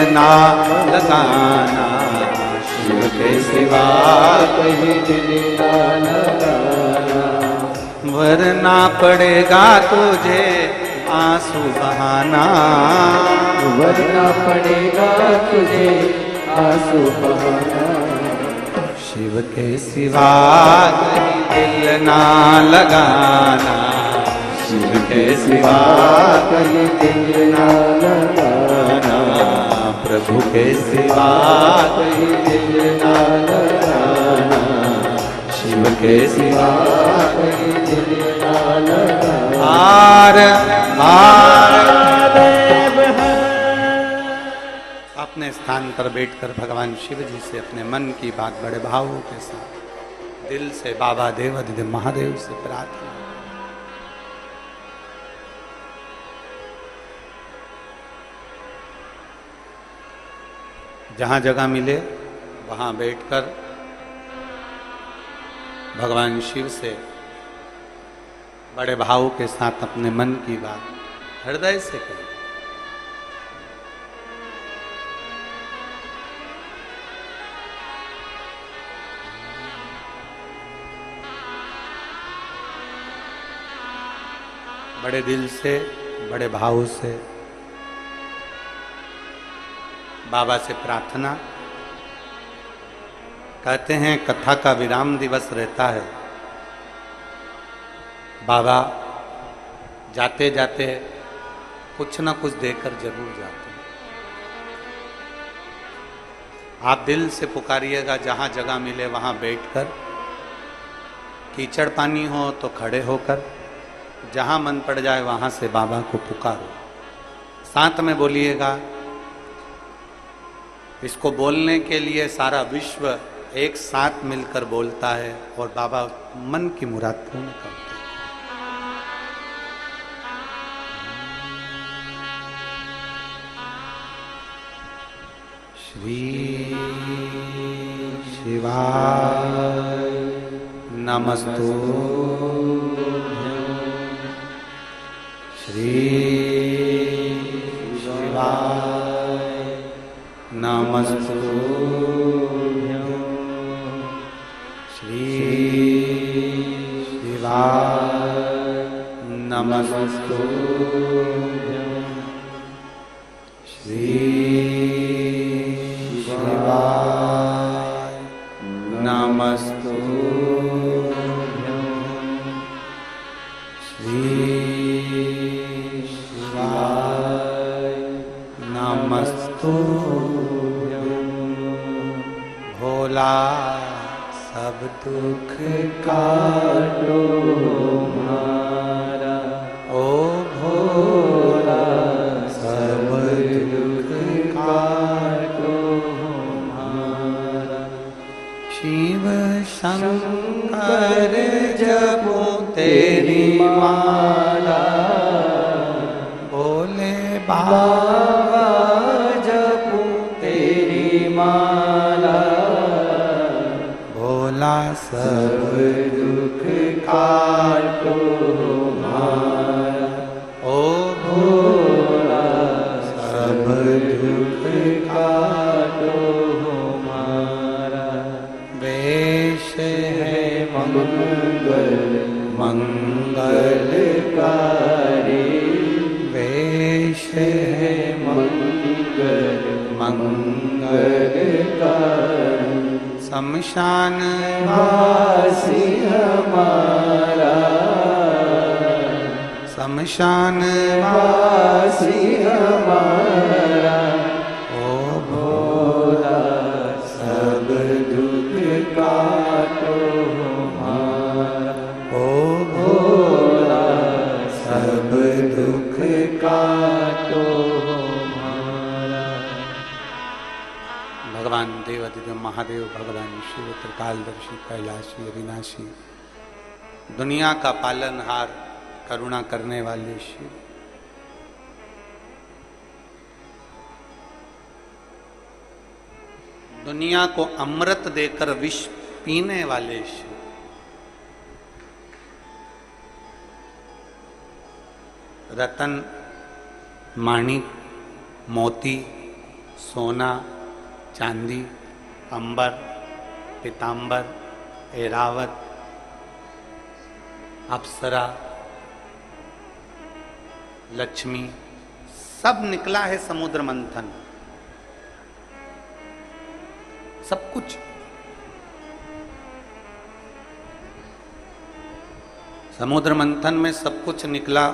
ना लगाना, शिव के सिवा कहीं दिल ना लगाना, वरना पड़ेगा तुझे आंसू बहाना, वरना पड़ेगा तुझे आंसू बहाना। शिव के सिवा कहीं दिल ना लगाना, शिव के सिवा कहीं दिल ना लगाना, प्रभु के सिवा कहीं दिल ना लगाना, शिव के सिवा कहीं दिल ना लगाना। हार अपने स्थान पर बैठकर भगवान शिव जी से अपने मन की बात बड़े भावों के साथ दिल से बाबा देवाधिदेव महादेव से प्रार्थना। जहाँ जगह मिले वहाँ बैठकर भगवान शिव से बड़े भाव के साथ अपने मन की बात हृदय से करें। बड़े दिल से, बड़े भाव से बाबा से प्रार्थना। कहते हैं कथा का विराम दिवस रहता है, बाबा जाते जाते कुछ ना कुछ देकर जरूर जाते हैं। आप दिल से पुकारिएगा, जहाँ जगह मिले वहाँ बैठकर, कीचड़ पानी हो तो खड़े होकर, जहाँ मन पड़ जाए वहाँ से बाबा को पुकारो। साथ में बोलिएगा। इसको बोलने के लिए सारा विश्व एक साथ मिलकर बोलता है और बाबा मन की मुराद पूर्ण करते हैं। श्री शिवाय नमस्तु, श्री शिवाय नमस्तु, श्री शिवाय नमस्तु, श्री शिवाय नमस्तु, श्री शिवाय नमस्तु। भोला सब दुख काटो हमारा, ओ भोला बाबा जपूं तेरी माला, भोला सब दुख काटो हमारा, ओ भोला सब दुख काटो हमारा। वेश है मंगल मंगलकारी, वेश है मंगल मंगलकारी। शमशान वासी हमारा, शमशान वासी हमारा, ओ भोला सब दुख काटो हमारा, ओ भोला सब दुख काटो हमारा। भगवान देवादिदेव महादेव, भगवान शिव त्रिकालदर्शी, कैलाशी, अविनाशी, दुनिया का पालनहार, करुणा करने वाले शिव, दुनिया को अमृत देकर विष पीने वाले शिव, रतन, माणिक, मोती, सोना, चांदी, अंबर, पीतांबर, ऐरावत, अप्सरा, लक्ष्मी, सब निकला है समुद्र मंथन, सब कुछ। समुद्र मंथन में सब कुछ निकला,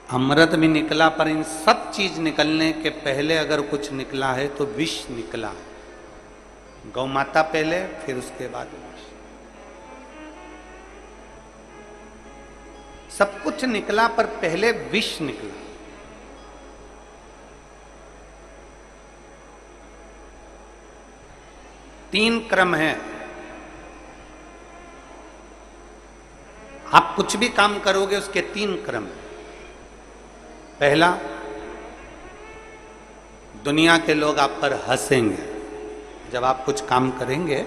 अमृत भी निकला, पर इन सब चीज निकलने के पहले अगर कुछ निकला है तो विष निकला। गौ माता पहले, फिर उसके बाद विष। सब कुछ निकला पर पहले विष निकला। तीन क्रम है। आप कुछ भी काम करोगे उसके तीन क्रम। पहला, दुनिया के लोग आप पर हंसेंगे। जब आप कुछ काम करेंगे,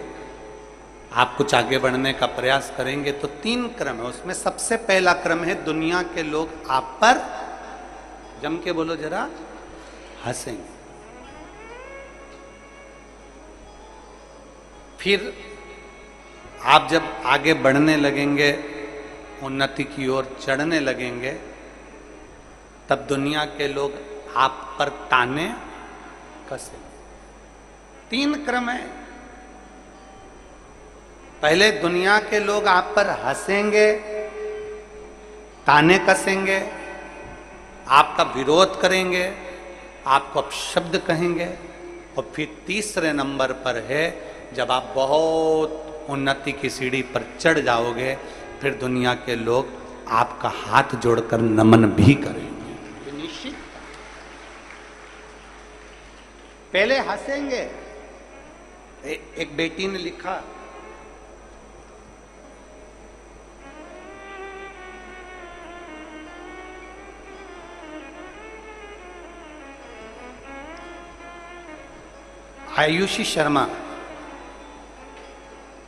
आप कुछ आगे बढ़ने का प्रयास करेंगे तो तीन क्रम है। उसमें सबसे पहला क्रम है दुनिया के लोग आप पर, जम के बोलो जरा, हंसेंगे। फिर आप जब आगे बढ़ने लगेंगे, उन्नति की ओर चढ़ने लगेंगे, तब दुनिया के लोग आप पर ताने कसे। तीन क्रम है। पहले दुनिया के लोग आप पर हंसेंगे, ताने कसेंगे, आपका विरोध करेंगे, आपको अपशब्द कहेंगे, और फिर तीसरे नंबर पर है जब आप बहुत उन्नति की सीढ़ी पर चढ़ जाओगे, फिर दुनिया के लोग आपका हाथ जोड़कर नमन भी करेंगे। निश्चित। पहले हंसेंगे। एक बेटी ने लिखा, आयुषी शर्मा,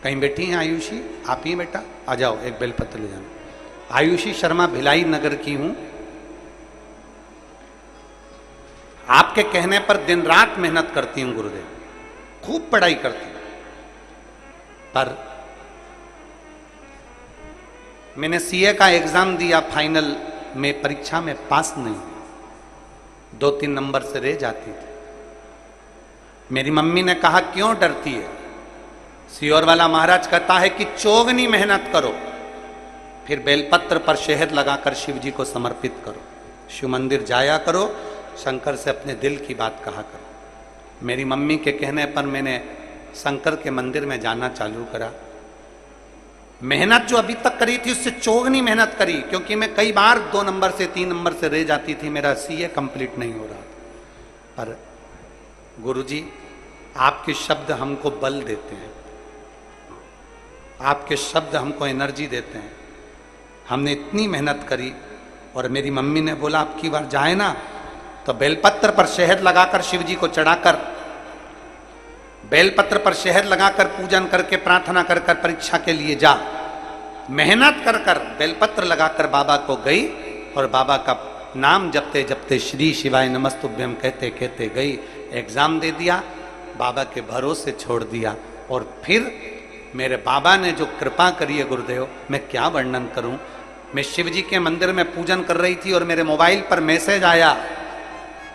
कहीं बैठी हैं आयुषी? आप ही बेटा, आ जाओ, एक बेलपत्र ले जाना। आयुषी शर्मा भिलाई नगर की हूं। आपके कहने पर दिन रात मेहनत करती हूं गुरुदेव, खूब पढ़ाई करती हूं, पर मैंने सीए का एग्जाम दिया, फाइनल में परीक्षा में पास नहीं, 2-3 नंबर से रह जाती थी। मेरी मम्मी ने कहा क्यों डरती है? सियोर वाला महाराज कहता है कि चौगनी मेहनत करो, फिर बेलपत्र पर शहद लगाकर शिव जी को समर्पित करो, शिव मंदिर जाया करो, शंकर से अपने दिल की बात कहा करो। मेरी मम्मी के कहने पर मैंने शंकर के मंदिर में जाना चालू करा। मेहनत जो अभी तक करी थी उससे चौगनी मेहनत करी, क्योंकि मैं कई बार 2 नंबर से 3 नंबर से रह जाती थी, मेरा सीए कंप्लीट नहीं हो रहा था। पर गुरुजी आपके शब्द हमको बल देते हैं, आपके शब्द हमको एनर्जी देते हैं। हमने इतनी मेहनत करी, और मेरी मम्मी ने बोला अब की बार जाए ना तो बेलपत्र पर शहद लगाकर शिव जी को चढ़ाकर, बेलपत्र पर शहद लगाकर पूजन करके प्रार्थना कर कर परीक्षा के लिए जा। मेहनत कर कर बेलपत्र लगाकर बाबा को गई और बाबा का नाम जपते जपते श्री शिवाय नमस्तुभ्यम कहते कहते गई। एग्जाम दे दिया, बाबा के भरोसे छोड़ दिया। और फिर मेरे बाबा ने जो कृपा करी है गुरुदेव, मैं क्या वर्णन करूं। मैं शिव जी के मंदिर में पूजन कर रही थी और मेरे मोबाइल पर मैसेज आया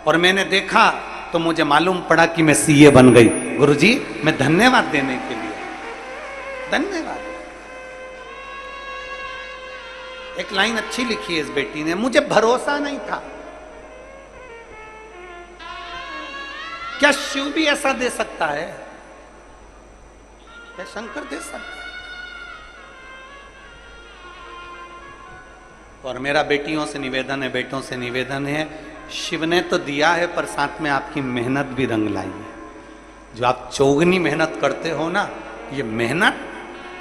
और मैंने देखा तो मुझे मालूम पड़ा कि मैं सीए बन गई। गुरुजी, मैं धन्यवाद देने के लिए, धन्यवाद। एक लाइन अच्छी लिखी है इस बेटी ने, मुझे भरोसा नहीं था। क्या शिव भी ऐसा दे सकता है? क्या शंकर दे सकता है? और मेरा बेटियों से निवेदन है, बेटों से निवेदन है, शिव ने तो दिया है पर साथ में आपकी मेहनत भी रंग लाई है। जो आप चौगनी मेहनत करते हो ना, ये मेहनत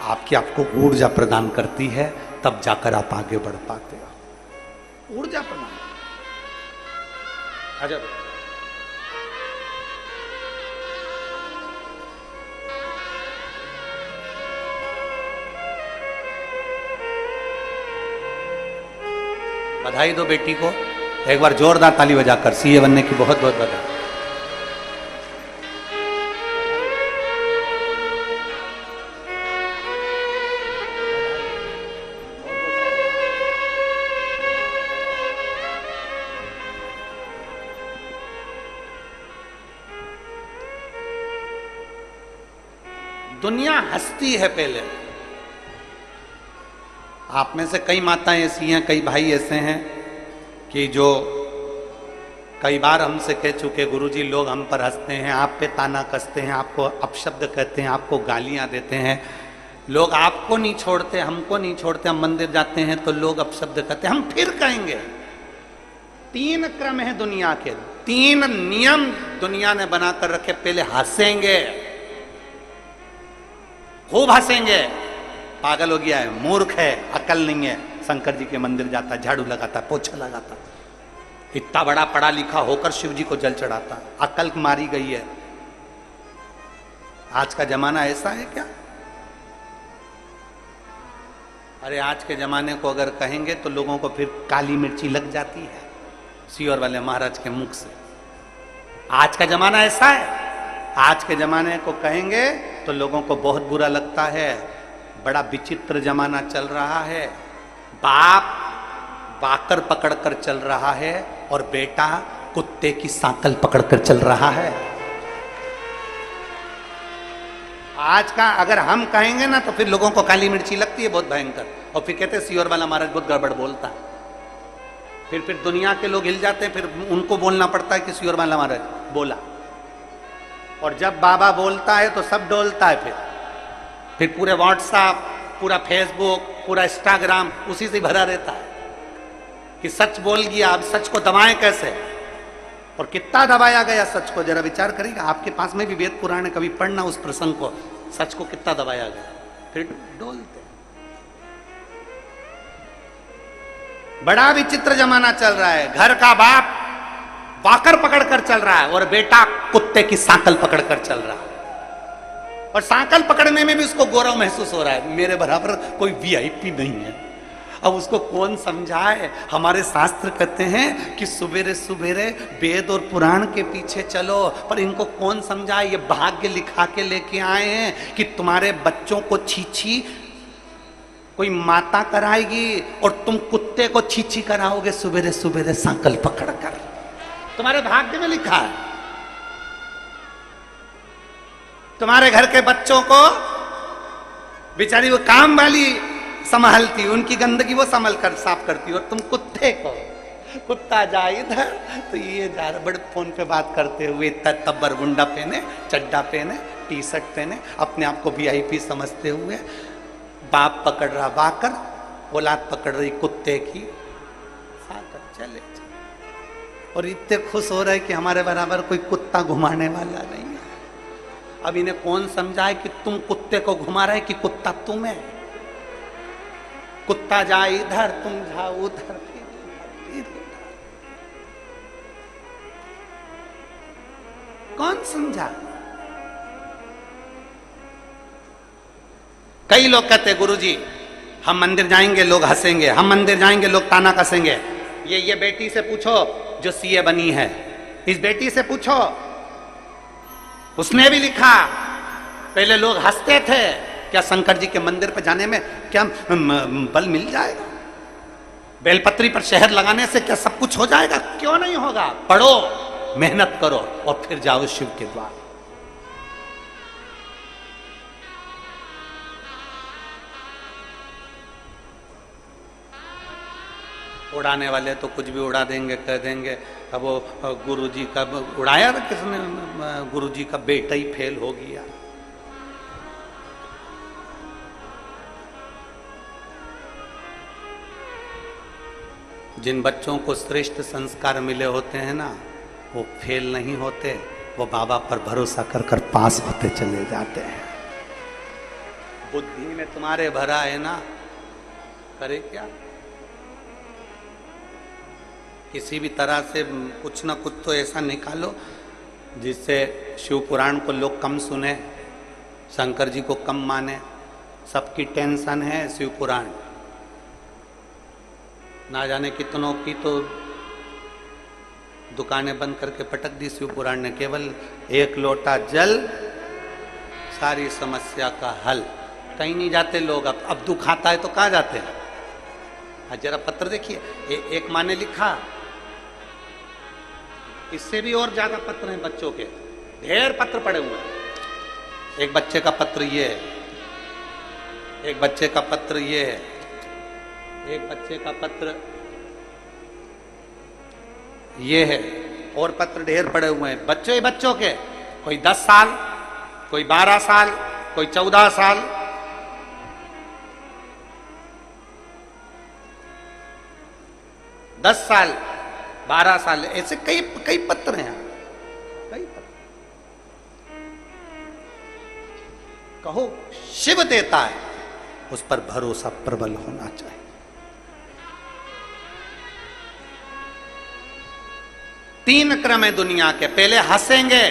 आपको ऊर्जा प्रदान करती है, तब जाकर आप आगे बढ़ पाते हो। ऊर्जा प्रदान। अच्छा, बधाई दो बेटी को, एक बार जोरदार ताली बजाकर। सीए बनने की बहुत बहुत बधाई। दुनिया हंसती है पहले। आप में से कई माताएं ऐसी हैं, कई भाई ऐसे हैं कि जो कई बार हमसे कह चुके, गुरुजी लोग हम पर हंसते हैं, आप पे ताना कसते हैं, आपको अपशब्द कहते हैं, आपको गालियां देते हैं। लोग आपको नहीं छोड़ते, हमको नहीं छोड़ते। हम मंदिर जाते हैं तो लोग अपशब्द कहते हैं, हम फिर कहेंगे। 3 क्रम है दुनिया के, 3 नियम दुनिया ने बनाकर रखे। पहले हंसेंगे, खूब हंसेंगे, पागल हो गया है, मूर्ख है, अकल नहीं है। शंकर जी के मंदिर जाता, झाड़ू लगाता, पोछा लगाता, इतना बड़ा पढ़ा लिखा होकर शिव जी को जल चढ़ाता, अकल मारी गई है। आज का जमाना ऐसा है क्या? अरे आज के जमाने को अगर कहेंगे तो लोगों को फिर काली मिर्ची लग जाती है सियोर वाले महाराज के मुख से। आज का जमाना ऐसा है, आज के जमाने को कहेंगे तो लोगों को बहुत बुरा लगता है। बड़ा विचित्र जमाना चल रहा है। बाप बाकर पकड़कर चल रहा है और बेटा कुत्ते की सांकल पकड़कर चल रहा है। आज का अगर हम कहेंगे ना तो फिर लोगों को काली मिर्ची लगती है बहुत भयंकर, और फिर कहते हैं सियोर वाला महाराज बहुत गड़बड़ बोलता है। फिर दुनिया के लोग हिल जाते हैं, फिर उनको बोलना पड़ता है कि सियोर वाला महाराज बोला। और जब बाबा बोलता है तो सब डोलता है। फिर पूरे व्हाट्सएप, पूरा फेसबुक, पूरा इंस्टाग्राम उसी से भरा रहता है कि सच बोल गया, अब सच को दबाएं कैसे, और कितना दबाया गया सच को। जरा विचार करिएगा, आपके पास में भी वेद पुराण कभी पढ़ना उस प्रसंग को, सच को कितना दबाया गया, फिर डोलते। बड़ा विचित्र जमाना चल रहा है। घर का बाप वाकर पकड़कर चल रहा है और बेटा कुत्ते की सांकल पकड़कर चल रहा है, और सांकल पकड़ने में भी उसको गौरव महसूस हो रहा है, मेरे बराबर कोई वीआईपी नहीं है। अब उसको कौन समझाए? हमारे शास्त्र कहते हैं कि सुबेरे सुबेरे वेद और पुराण के पीछे चलो, पर इनको कौन समझाए? ये भाग्य लिखा के लेके आए हैं कि तुम्हारे बच्चों को छीछी कोई माता कराएगी और तुम कुत्ते को छीछी कराओगे सुबेरे सुबेरे सांकल पकड़कर। तुम्हारे भाग्य में लिखा है। तुम्हारे घर के बच्चों को बेचारी वो काम वाली संभालती, उनकी गंदगी वो संभल कर साफ करती, और तुम कुत्ते को, कुत्ता जा इधर तो ये जा रहा। बड़े फोन पे बात करते हुए तब्बर गुंडा पहने, चड्डा पहने, टी शर्ट पहने, अपने आप को वीआईपी समझते हुए बाप पकड़ रहा वाकर, औलाद पकड़ रही कुत्ते की सांकल। चले और इतने खुश हो रहे कि हमारे बराबर कोई कुत्ता घुमाने वाला नहीं है। अब इन्हें कौन समझाए कि तुम कुत्ते को घुमा रहे कि कुत्ता तुम है? कुत्ता जाए इधर, तुम जाओ उधर, फिर कौन समझा? कई लोग कहते हैं गुरुजी हम मंदिर जाएंगे लोग हंसेंगे, हम मंदिर जाएंगे लोग ताना कसेंगे। ये बेटी से पूछो जो सीए बनी है, इस बेटी से पूछो, उसने भी लिखा पहले लोग हंसते थे, क्या शंकर जी के मंदिर पर जाने में क्या बल मिल जाएगा? बेलपत्री पर शहद लगाने से क्या सब कुछ हो जाएगा? क्यों नहीं होगा? पढ़ो, मेहनत करो और फिर जाओ शिव के द्वार। उड़ाने वाले तो कुछ भी उड़ा देंगे, कह देंगे अब वो गुरुजी का उड़ाया था किसने, गुरुजी का बेटा ही फेल हो गया। जिन बच्चों को श्रेष्ठ संस्कार मिले होते हैं ना, वो फेल नहीं होते, वो बाबा पर भरोसा कर कर पास होते चले जाते हैं। बुद्धि में तुम्हारे भरा है ना, करे क्या? किसी भी तरह से कुछ ना कुछ तो ऐसा निकालो जिससे शिव पुराण को लोग कम सुने, शंकर जी को कम माने। सबकी टेंशन है शिव पुराण, ना जाने कितनों की तो दुकानें बंद करके पटक दी शिव पुराण ने। केवल एक लोटा जल, सारी समस्या का हल। कहीं नहीं जाते लोग। अब दुख आता है तो कहाँ जाते हैं? जरा पत्र देखिए, एक माँ ने लिखा, इससे भी और ज्यादा पत्र हैं बच्चों के, ढेर पत्र पड़े हुए हैं। एक बच्चे का पत्र ये है, एक बच्चे का पत्र ये है, एक बच्चे का पत्र ये है, और पत्र ढेर पड़े हुए हैं बच्चों ही बच्चों के। कोई 10 साल, कोई 12 साल, कोई 14 साल। दस साल, 12 साल, ऐसे कई कई पत्र हैं, कई पत्र। कहो शिव देता है, उस पर भरोसा प्रबल होना चाहिए। तीन क्रम है दुनिया के। पहले हंसेंगे,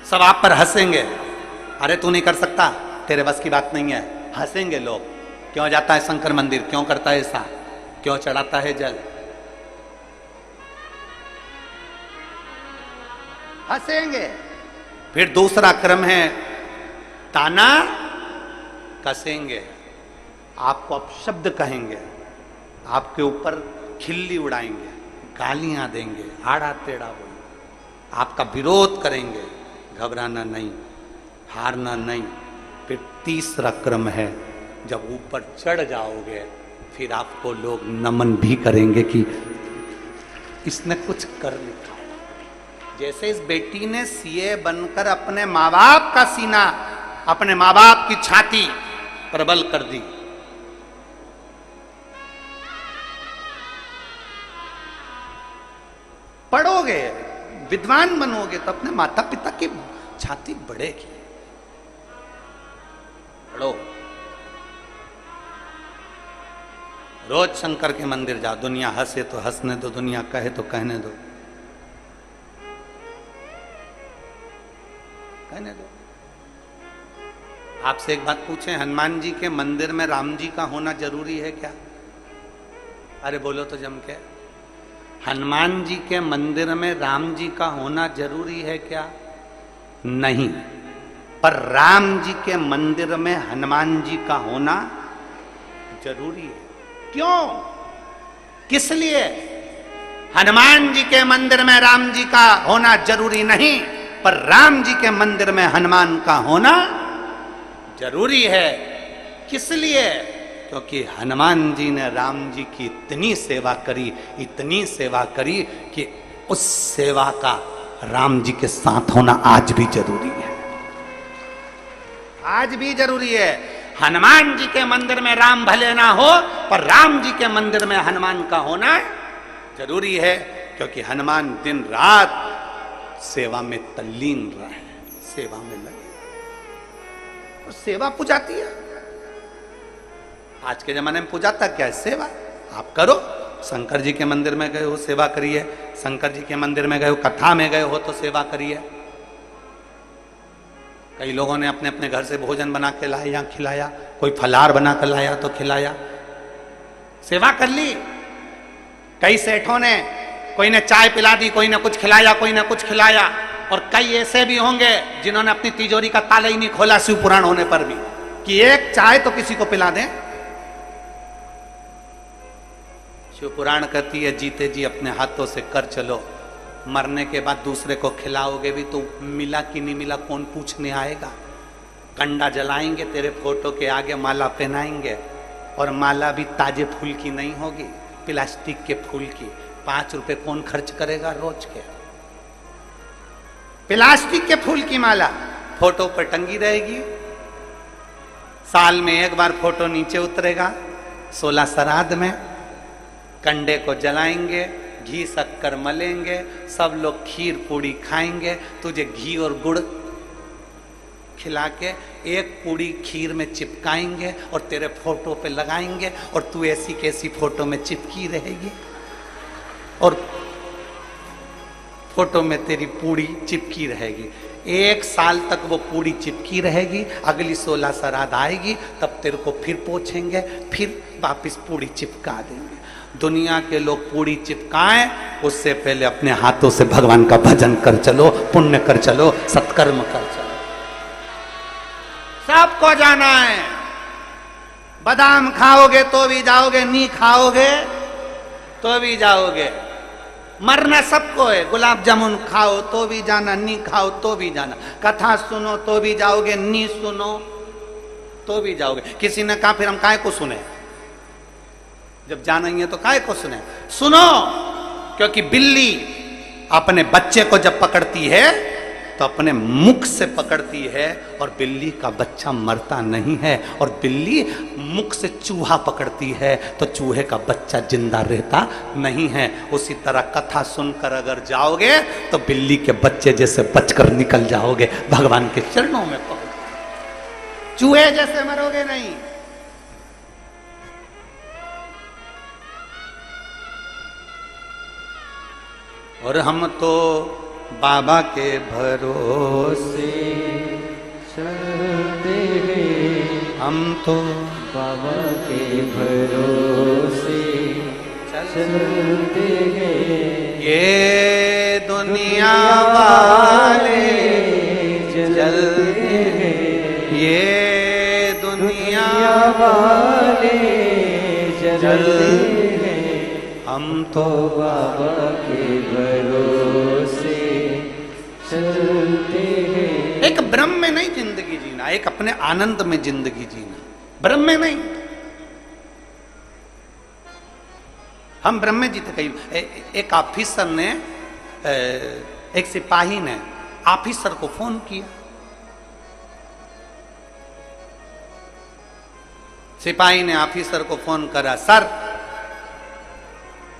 सब आप पर हंसेंगे, अरे तू नहीं कर सकता, तेरे बस की बात नहीं है। हंसेंगे लोग, क्यों जाता है शंकर मंदिर, क्यों करता है ऐसा, क्यों चढ़ाता है जल, हंसेंगे। फिर दूसरा क्रम है ताना कसेंगे, आपको अपशब्द कहेंगे, आपके ऊपर खिल्ली उड़ाएंगे, गालियां देंगे, आड़ा टेढ़ा बोलेंगे, आपका विरोध करेंगे। घबराना नहीं, हारना नहीं। फिर तीसरा क्रम है, जब ऊपर चढ़ जाओगे फिर आपको लोग नमन भी करेंगे कि इसने कुछ कर लिखा। जैसे इस बेटी ने सीए बनकर अपने माँ बाप का सीना, अपने माँ बाप की छाती प्रबल कर दी। पढ़ोगे, विद्वान बनोगे तो अपने माता पिता की छाती बढ़ेगी। पढ़ो, रोज शंकर के मंदिर जाओ। दुनिया हंसे तो हंसने दो, दुनिया कहे तो कहने दो, कहने दो। आपसे एक बात पूछें, हनुमान जी के मंदिर में राम जी का होना जरूरी है क्या? अरे बोलो तो जम के। हनुमान जी के मंदिर में राम जी का होना जरूरी है क्या? नहीं। पर राम जी के मंदिर में हनुमान जी का होना जरूरी है। क्यों? किस लिए? हनुमान जी के मंदिर में राम जी का होना जरूरी नहीं, पर राम जी के मंदिर में हनुमान का होना जरूरी है। किस लिए? क्योंकि हनुमान जी ने राम जी की इतनी सेवा करी, इतनी सेवा करी कि उस सेवा का राम जी के साथ होना आज भी जरूरी है। आज भी जरूरी है। हनुमान जी के मंदिर में राम भले ना हो, पर राम जी के मंदिर में हनुमान का होना जरूरी है, क्योंकि हनुमान दिन रात सेवा में तल्लीन रहे, सेवा में लगे, और सेवा पुजाती है। आज के जमाने में पुजाता क्या है? सेवा। आप करो, शंकर जी के मंदिर में गए हो सेवा करिए, शंकर जी के मंदिर में गए हो, कथा में गए हो तो सेवा करिए। कई लोगों ने अपने अपने घर से भोजन बना के लाया, खिलाया, कोई फलाहार बना कर लाया तो खिलाया, सेवा कर ली। कई सेठों ने, कोई ने चाय पिला दी, कोई ने कुछ खिलाया, कोई ने कुछ खिलाया। और कई ऐसे भी होंगे जिन्होंने अपनी तिजोरी का ताला ही नहीं खोला शिव पुराण होने पर भी, कि एक चाय तो किसी को पिला दें। शिव पुराण कहती है जीते जी अपने हाथों से कर चलो, मरने के बाद दूसरे को खिलाओगे भी तो मिला कि नहीं मिला कौन पूछने आएगा। कंडा जलाएंगे, तेरे फोटो के आगे माला पहनाएंगे, और माला भी ताजे फूल की नहीं होगी, प्लास्टिक के फूल की। 5 रुपए कौन खर्च करेगा रोज के? प्लास्टिक के फूल की माला फोटो पर टंगी रहेगी, साल में एक बार फोटो नीचे उतरेगा। 16 श्राद्ध में कंडे को जलाएंगे, घी शक्कर मलेंगे, सब लोग खीर पूड़ी खाएंगे, तुझे घी और गुड़ खिला के एक पूड़ी खीर में चिपकाएंगे और तेरे फोटो पे लगाएंगे, और तू ऐसी कैसी फोटो में चिपकी रहेगी, और फोटो में तेरी पूड़ी चिपकी रहेगी। 1 साल तक वो पूड़ी चिपकी रहेगी, अगली 16 श्राद्ध आएगी तब तेरे को फिर पोछेंगे, फिर वापिस पूड़ी चिपका देंगे। दुनिया के लोग पूड़ी चिपकाएं उससे पहले अपने हाथों से भगवान का भजन कर चलो, पुण्य कर चलो, सत्कर्म कर चलो। सबको जाना है। बादाम खाओगे तो भी जाओगे, नहीं खाओगे तो भी जाओगे। मरना सबको है। गुलाब जामुन खाओ तो भी जाना, नहीं खाओ तो भी जाना। कथा सुनो तो भी जाओगे, नहीं सुनो तो भी जाओगे। किसी ने कहा फिर हम काहे को सुने, जब जाना ही है तो काहे को सुने? सुनो, क्योंकि बिल्ली अपने बच्चे को जब पकड़ती है तो अपने मुख से पकड़ती है, और बिल्ली का बच्चा मरता नहीं है। और बिल्ली मुख से चूहा पकड़ती है तो चूहे का बच्चा जिंदा रहता नहीं है। उसी तरह कथा सुनकर अगर जाओगे तो बिल्ली के बच्चे जैसे बचकर निकल जाओगे, भगवान के चरणों में पहुंच, चूहे जैसे मरोगे नहीं। और हम तो बाबा के भरोसे चलते हैं, हम तो बाबा के भरोसे चलते हैं। ये दुनिया वाले चलते हैं, ये दुनिया वाले चलते हैं। हम तो बाबा के भरोसे चलते हैं। एक ब्रह्म में नहीं जिंदगी जीना, एक अपने आनंद में जिंदगी जीना, ब्रह्म में नहीं। हम ब्रह्म में जीते। कहीं एक ऑफिसर ने, एक सिपाही ने ऑफिसर को फोन किया। सिपाही ने ऑफिसर को फोन करा, सर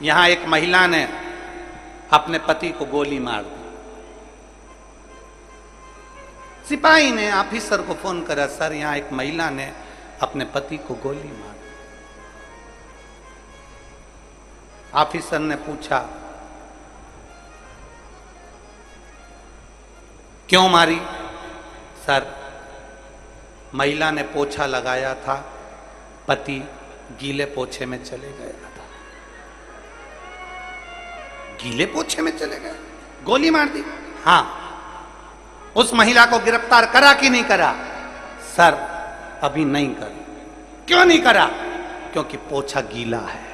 यहां एक महिला ने अपने पति को गोली मार दी। सिपाही ने ऑफिसर को फोन करा, सर यहां एक महिला ने अपने पति को गोली मार दी। ऑफिसर ने पूछा, क्यों मारी? सर महिला ने पोछा लगाया था, पति गीले पोछे में चले गया था। गीले पोछे में चले गए, गोली मार दी? हाँ। उस महिला को गिरफ्तार करा कि नहीं करा? सर अभी नहीं करा। क्यों नहीं करा? क्योंकि पोछा गीला है।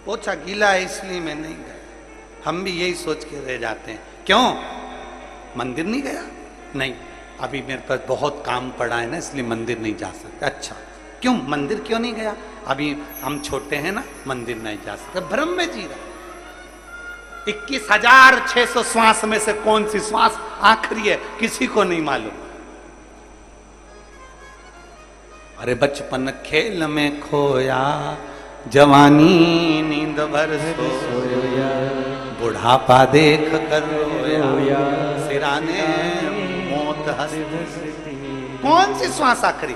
पोछा गीला है इसलिए मैं नहीं गया। हम भी यही सोच के रह जाते हैं, क्यों मंदिर नहीं गया? नहीं, अभी मेरे पास बहुत काम पड़ा है ना, इसलिए मंदिर नहीं जा सकता। अच्छा, क्यों मंदिर क्यों नहीं गया? अभी हम छोटे हैं ना, मंदिर नहीं जा सकते। भ्रम में जी रहा। 21,600 श्वास में से कौन सी श्वास आखिरी है किसी को नहीं मालूम। अरे बचपन खेल में खोया, जवानी नींद भर सोया, बुढ़ापा देख कर रोया, सिराने मौत हंसती। कौन सी श्वास आखिरी?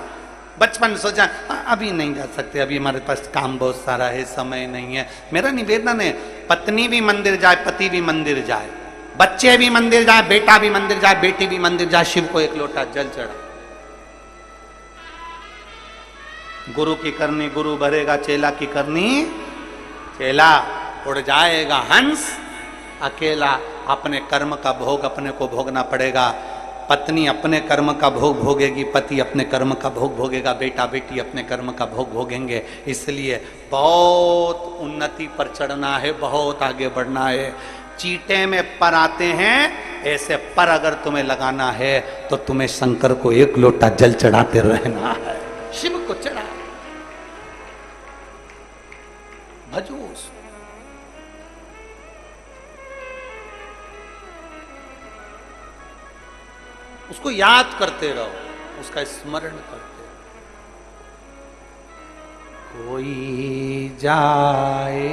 बचपन सोचा अभी नहीं जा सकते, अभी हमारे पास काम बहुत सारा है, समय नहीं है। मेरा निवेदन है, पत्नी भी मंदिर जाए, पति भी मंदिर जाए, बच्चे भी मंदिर जाए, बेटा भी मंदिर जाए, बेटी भी मंदिर जाए, शिव को एक लोटा जल चढ़ा। गुरु की करनी गुरु भरेगा, चेला की करनी चेला। उड़ जाएगा हंस अकेला, अपने कर्म का भोग अपने को भोगना पड़ेगा। पत्नी अपने कर्म का भोग भोगेगी, पति अपने कर्म का भोग भोगेगा, बेटा बेटी अपने कर्म का भोग भोगेंगे। इसलिए बहुत उन्नति पर चढ़ना है, बहुत आगे बढ़ना है। चीटे में पर आते हैं, ऐसे पर अगर तुम्हें लगाना है तो तुम्हें शंकर को एक लोटा जल चढ़ाते रहना है, शिव को चढ़ा भजो। उसको याद करते रहो, उसका स्मरण करते रहो। कोई जाए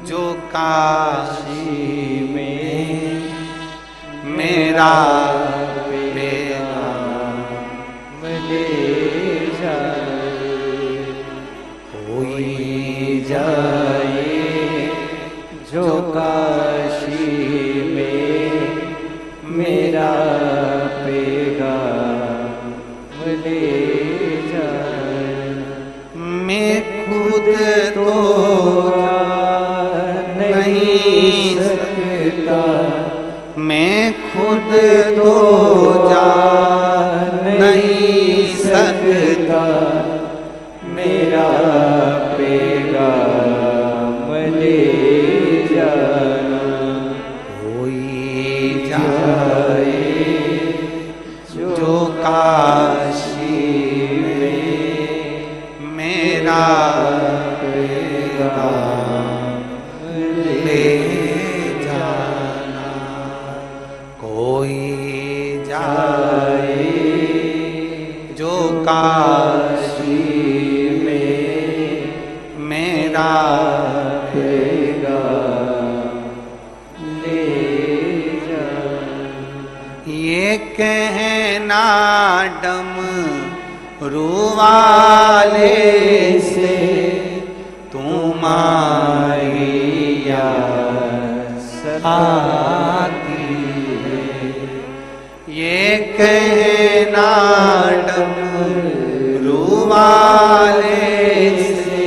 जो काशी में मेरा पैगाम ले जाए, कोई जाए जो काशी में मेरा पैगाम ले जाए। मैं खुद तो नहीं सकता, मैं खुद तो जा नहीं सकता, मेरा पैगाम ले जाना। कोई जाए जो काशी में मेरा ले जाना। कोई जाए जो काशी में मेरा ये कहना डम रुवाले से तुम्हारी याद आती है। ये कहना डम रुवाले से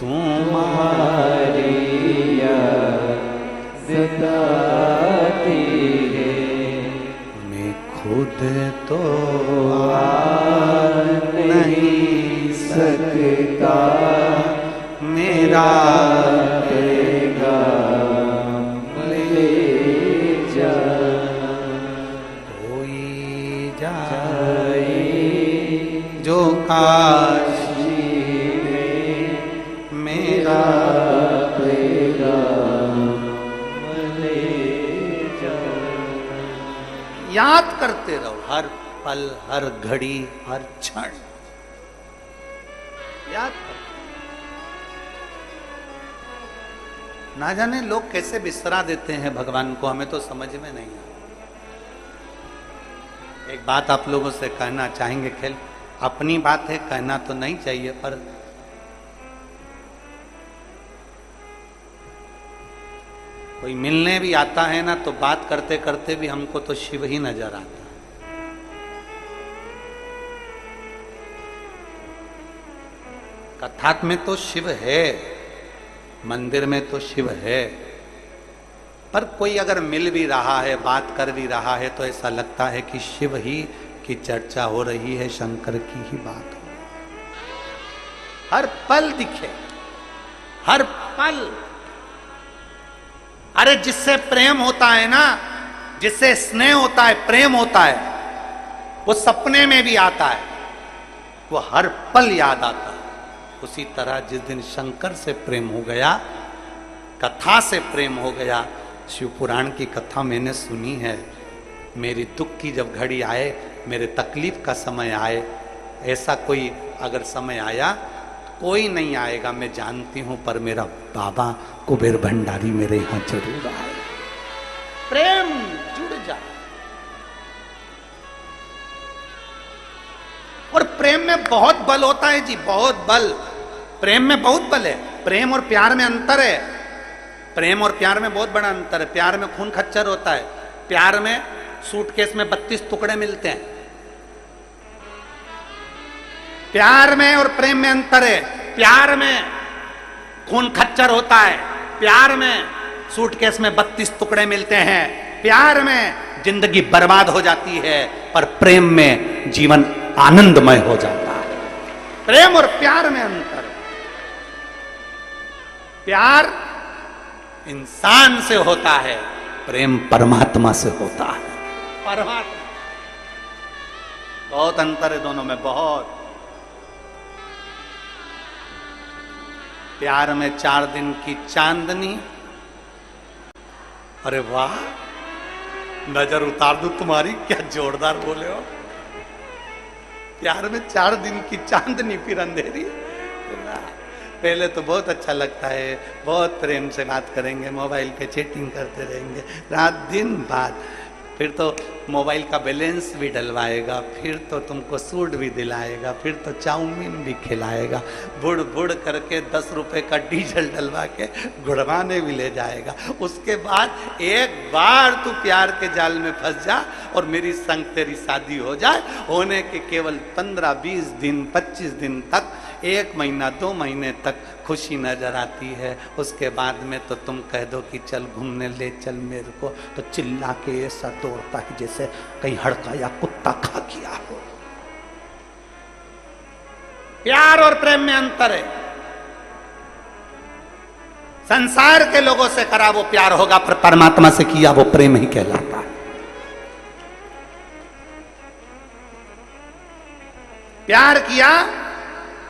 तुम्हारी याद आती है। मैं खुद तो आ नहीं सकता, मेरा पैगाम ले जाना। कोई जाए जो काशी में मेरा पैगाम ले जाना। याद करते रहो, हर पल, हर घड़ी, हर क्षण याद करो। ना जाने लोग कैसे बिसरा देते हैं भगवान को, हमें तो समझ में नहीं आता। एक बात आप लोगों से कहना चाहेंगे, खेल अपनी बात है, कहना तो नहीं चाहिए, पर कोई मिलने भी आता है ना, तो बात करते करते भी हमको तो शिव ही नजर आता है। कथा में तो शिव है, मंदिर में तो शिव है, पर कोई अगर मिल भी रहा है, बात कर भी रहा है, तो ऐसा लगता है कि शिव ही की चर्चा हो रही है, शंकर की ही बात हो। हर पल दिखे, हर पल। अरे जिससे प्रेम होता है ना, जिससे स्नेह होता है, प्रेम होता है, वो सपने में भी आता है, वो हर पल याद आता है। उसी तरह जिस दिन शंकर से प्रेम हो गया, कथा से प्रेम हो गया, शिव पुराण की कथा मैंने सुनी है। मेरी दुख की जब घड़ी आए, मेरे तकलीफ का समय आए, ऐसा कोई अगर समय आया, कोई नहीं आएगा मैं जानती हूं, पर मेरा बाबा कुबेर भंडारी मेरे यहां जरूर आए। प्रेम जुड़ जाए। प्रेम में बहुत बल होता है जी, बहुत बल। प्रेम में बहुत बल है। प्रेम और प्यार में अंतर है। प्रेम और प्यार में बहुत बड़ा अंतर है। प्यार में खून खच्चर होता है। प्यार में सूटकेस में 32 टुकड़े मिलते हैं। प्यार में और प्रेम में अंतर है। प्यार में खून खच्चर होता है। प्यार में सूटकेस में 32 टुकड़े मिलते हैं। प्यार में जिंदगी बर्बाद हो जाती है, पर प्रेम में जीवन आनंदमय हो जाता है। प्रेम और प्यार में अंतर है। प्यार इंसान से होता है, प्रेम परमात्मा से होता है। परमात्मा, बहुत अंतर है दोनों में, बहुत। प्यार में 4 दिन की चांदनी, अरे वाह, नजर उतार दूं तुम्हारी, क्या जोरदार बोले हो। प्यार में 4 दिन की चांदनी फिर अंधेरी। पहले तो बहुत अच्छा लगता है, बहुत प्रेम से बात करेंगे, मोबाइल पे चैटिंग करते रहेंगे रात दिन। बाद फिर तो मोबाइल का बैलेंस भी डलवाएगा, फिर तो तुमको सूट भी दिलाएगा, फिर तो चाउमीन भी खिलाएगा, बुड़ बुड़ करके 10 रुपए का डीजल डलवा के गुड़वाने भी ले जाएगा। उसके बाद एक बार तू प्यार के जाल में फंस जा और मेरी संग तेरी शादी हो जाए। होने के केवल 15, 20 दिन, 25 दिन तक, 1 महीना, 2 महीने तक खुशी नजर आती है। उसके बाद में तो तुम कह दो कि चल घूमने ले चल मेरे को, तो चिल्ला के ऐसा दौड़ता है जैसे कहीं हड़का या कुत्ता खा गया हो। प्यार और प्रेम में अंतर है। संसार के लोगों से करा वो प्यार होगा, पर परमात्मा से किया वो प्रेम ही कहलाता है। प्यार किया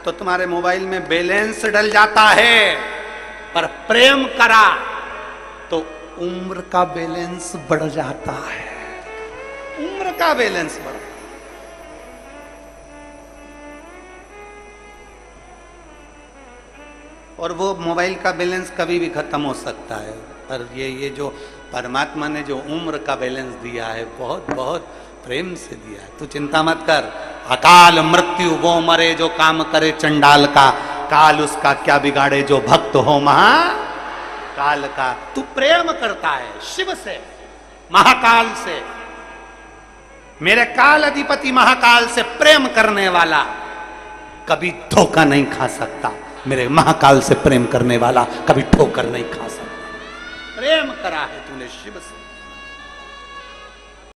तो तुम्हारे मोबाइल में बैलेंस डल जाता है, पर प्रेम करा तो उम्र का बैलेंस बढ़ जाता है। उम्र का बैलेंस बढ़, और वो मोबाइल का बैलेंस कभी भी खत्म हो सकता है, पर ये जो परमात्मा ने जो उम्र का बैलेंस दिया है, बहुत बहुत प्रेम से दिया है। तू चिंता मत कर। अकाल मृत्यु वो मरे जो काम करे चंडाल का, काल उसका क्या बिगाड़े जो भक्त हो महा काल का। तू प्रेम करता है शिव से, महाकाल से, मेरे काल अधिपति महाकाल से प्रेम करने वाला कभी धोखा नहीं खा सकता। मेरे महाकाल से प्रेम करने वाला कभी ठोकर नहीं खा सकता। प्रेम करा है तूने शिव से।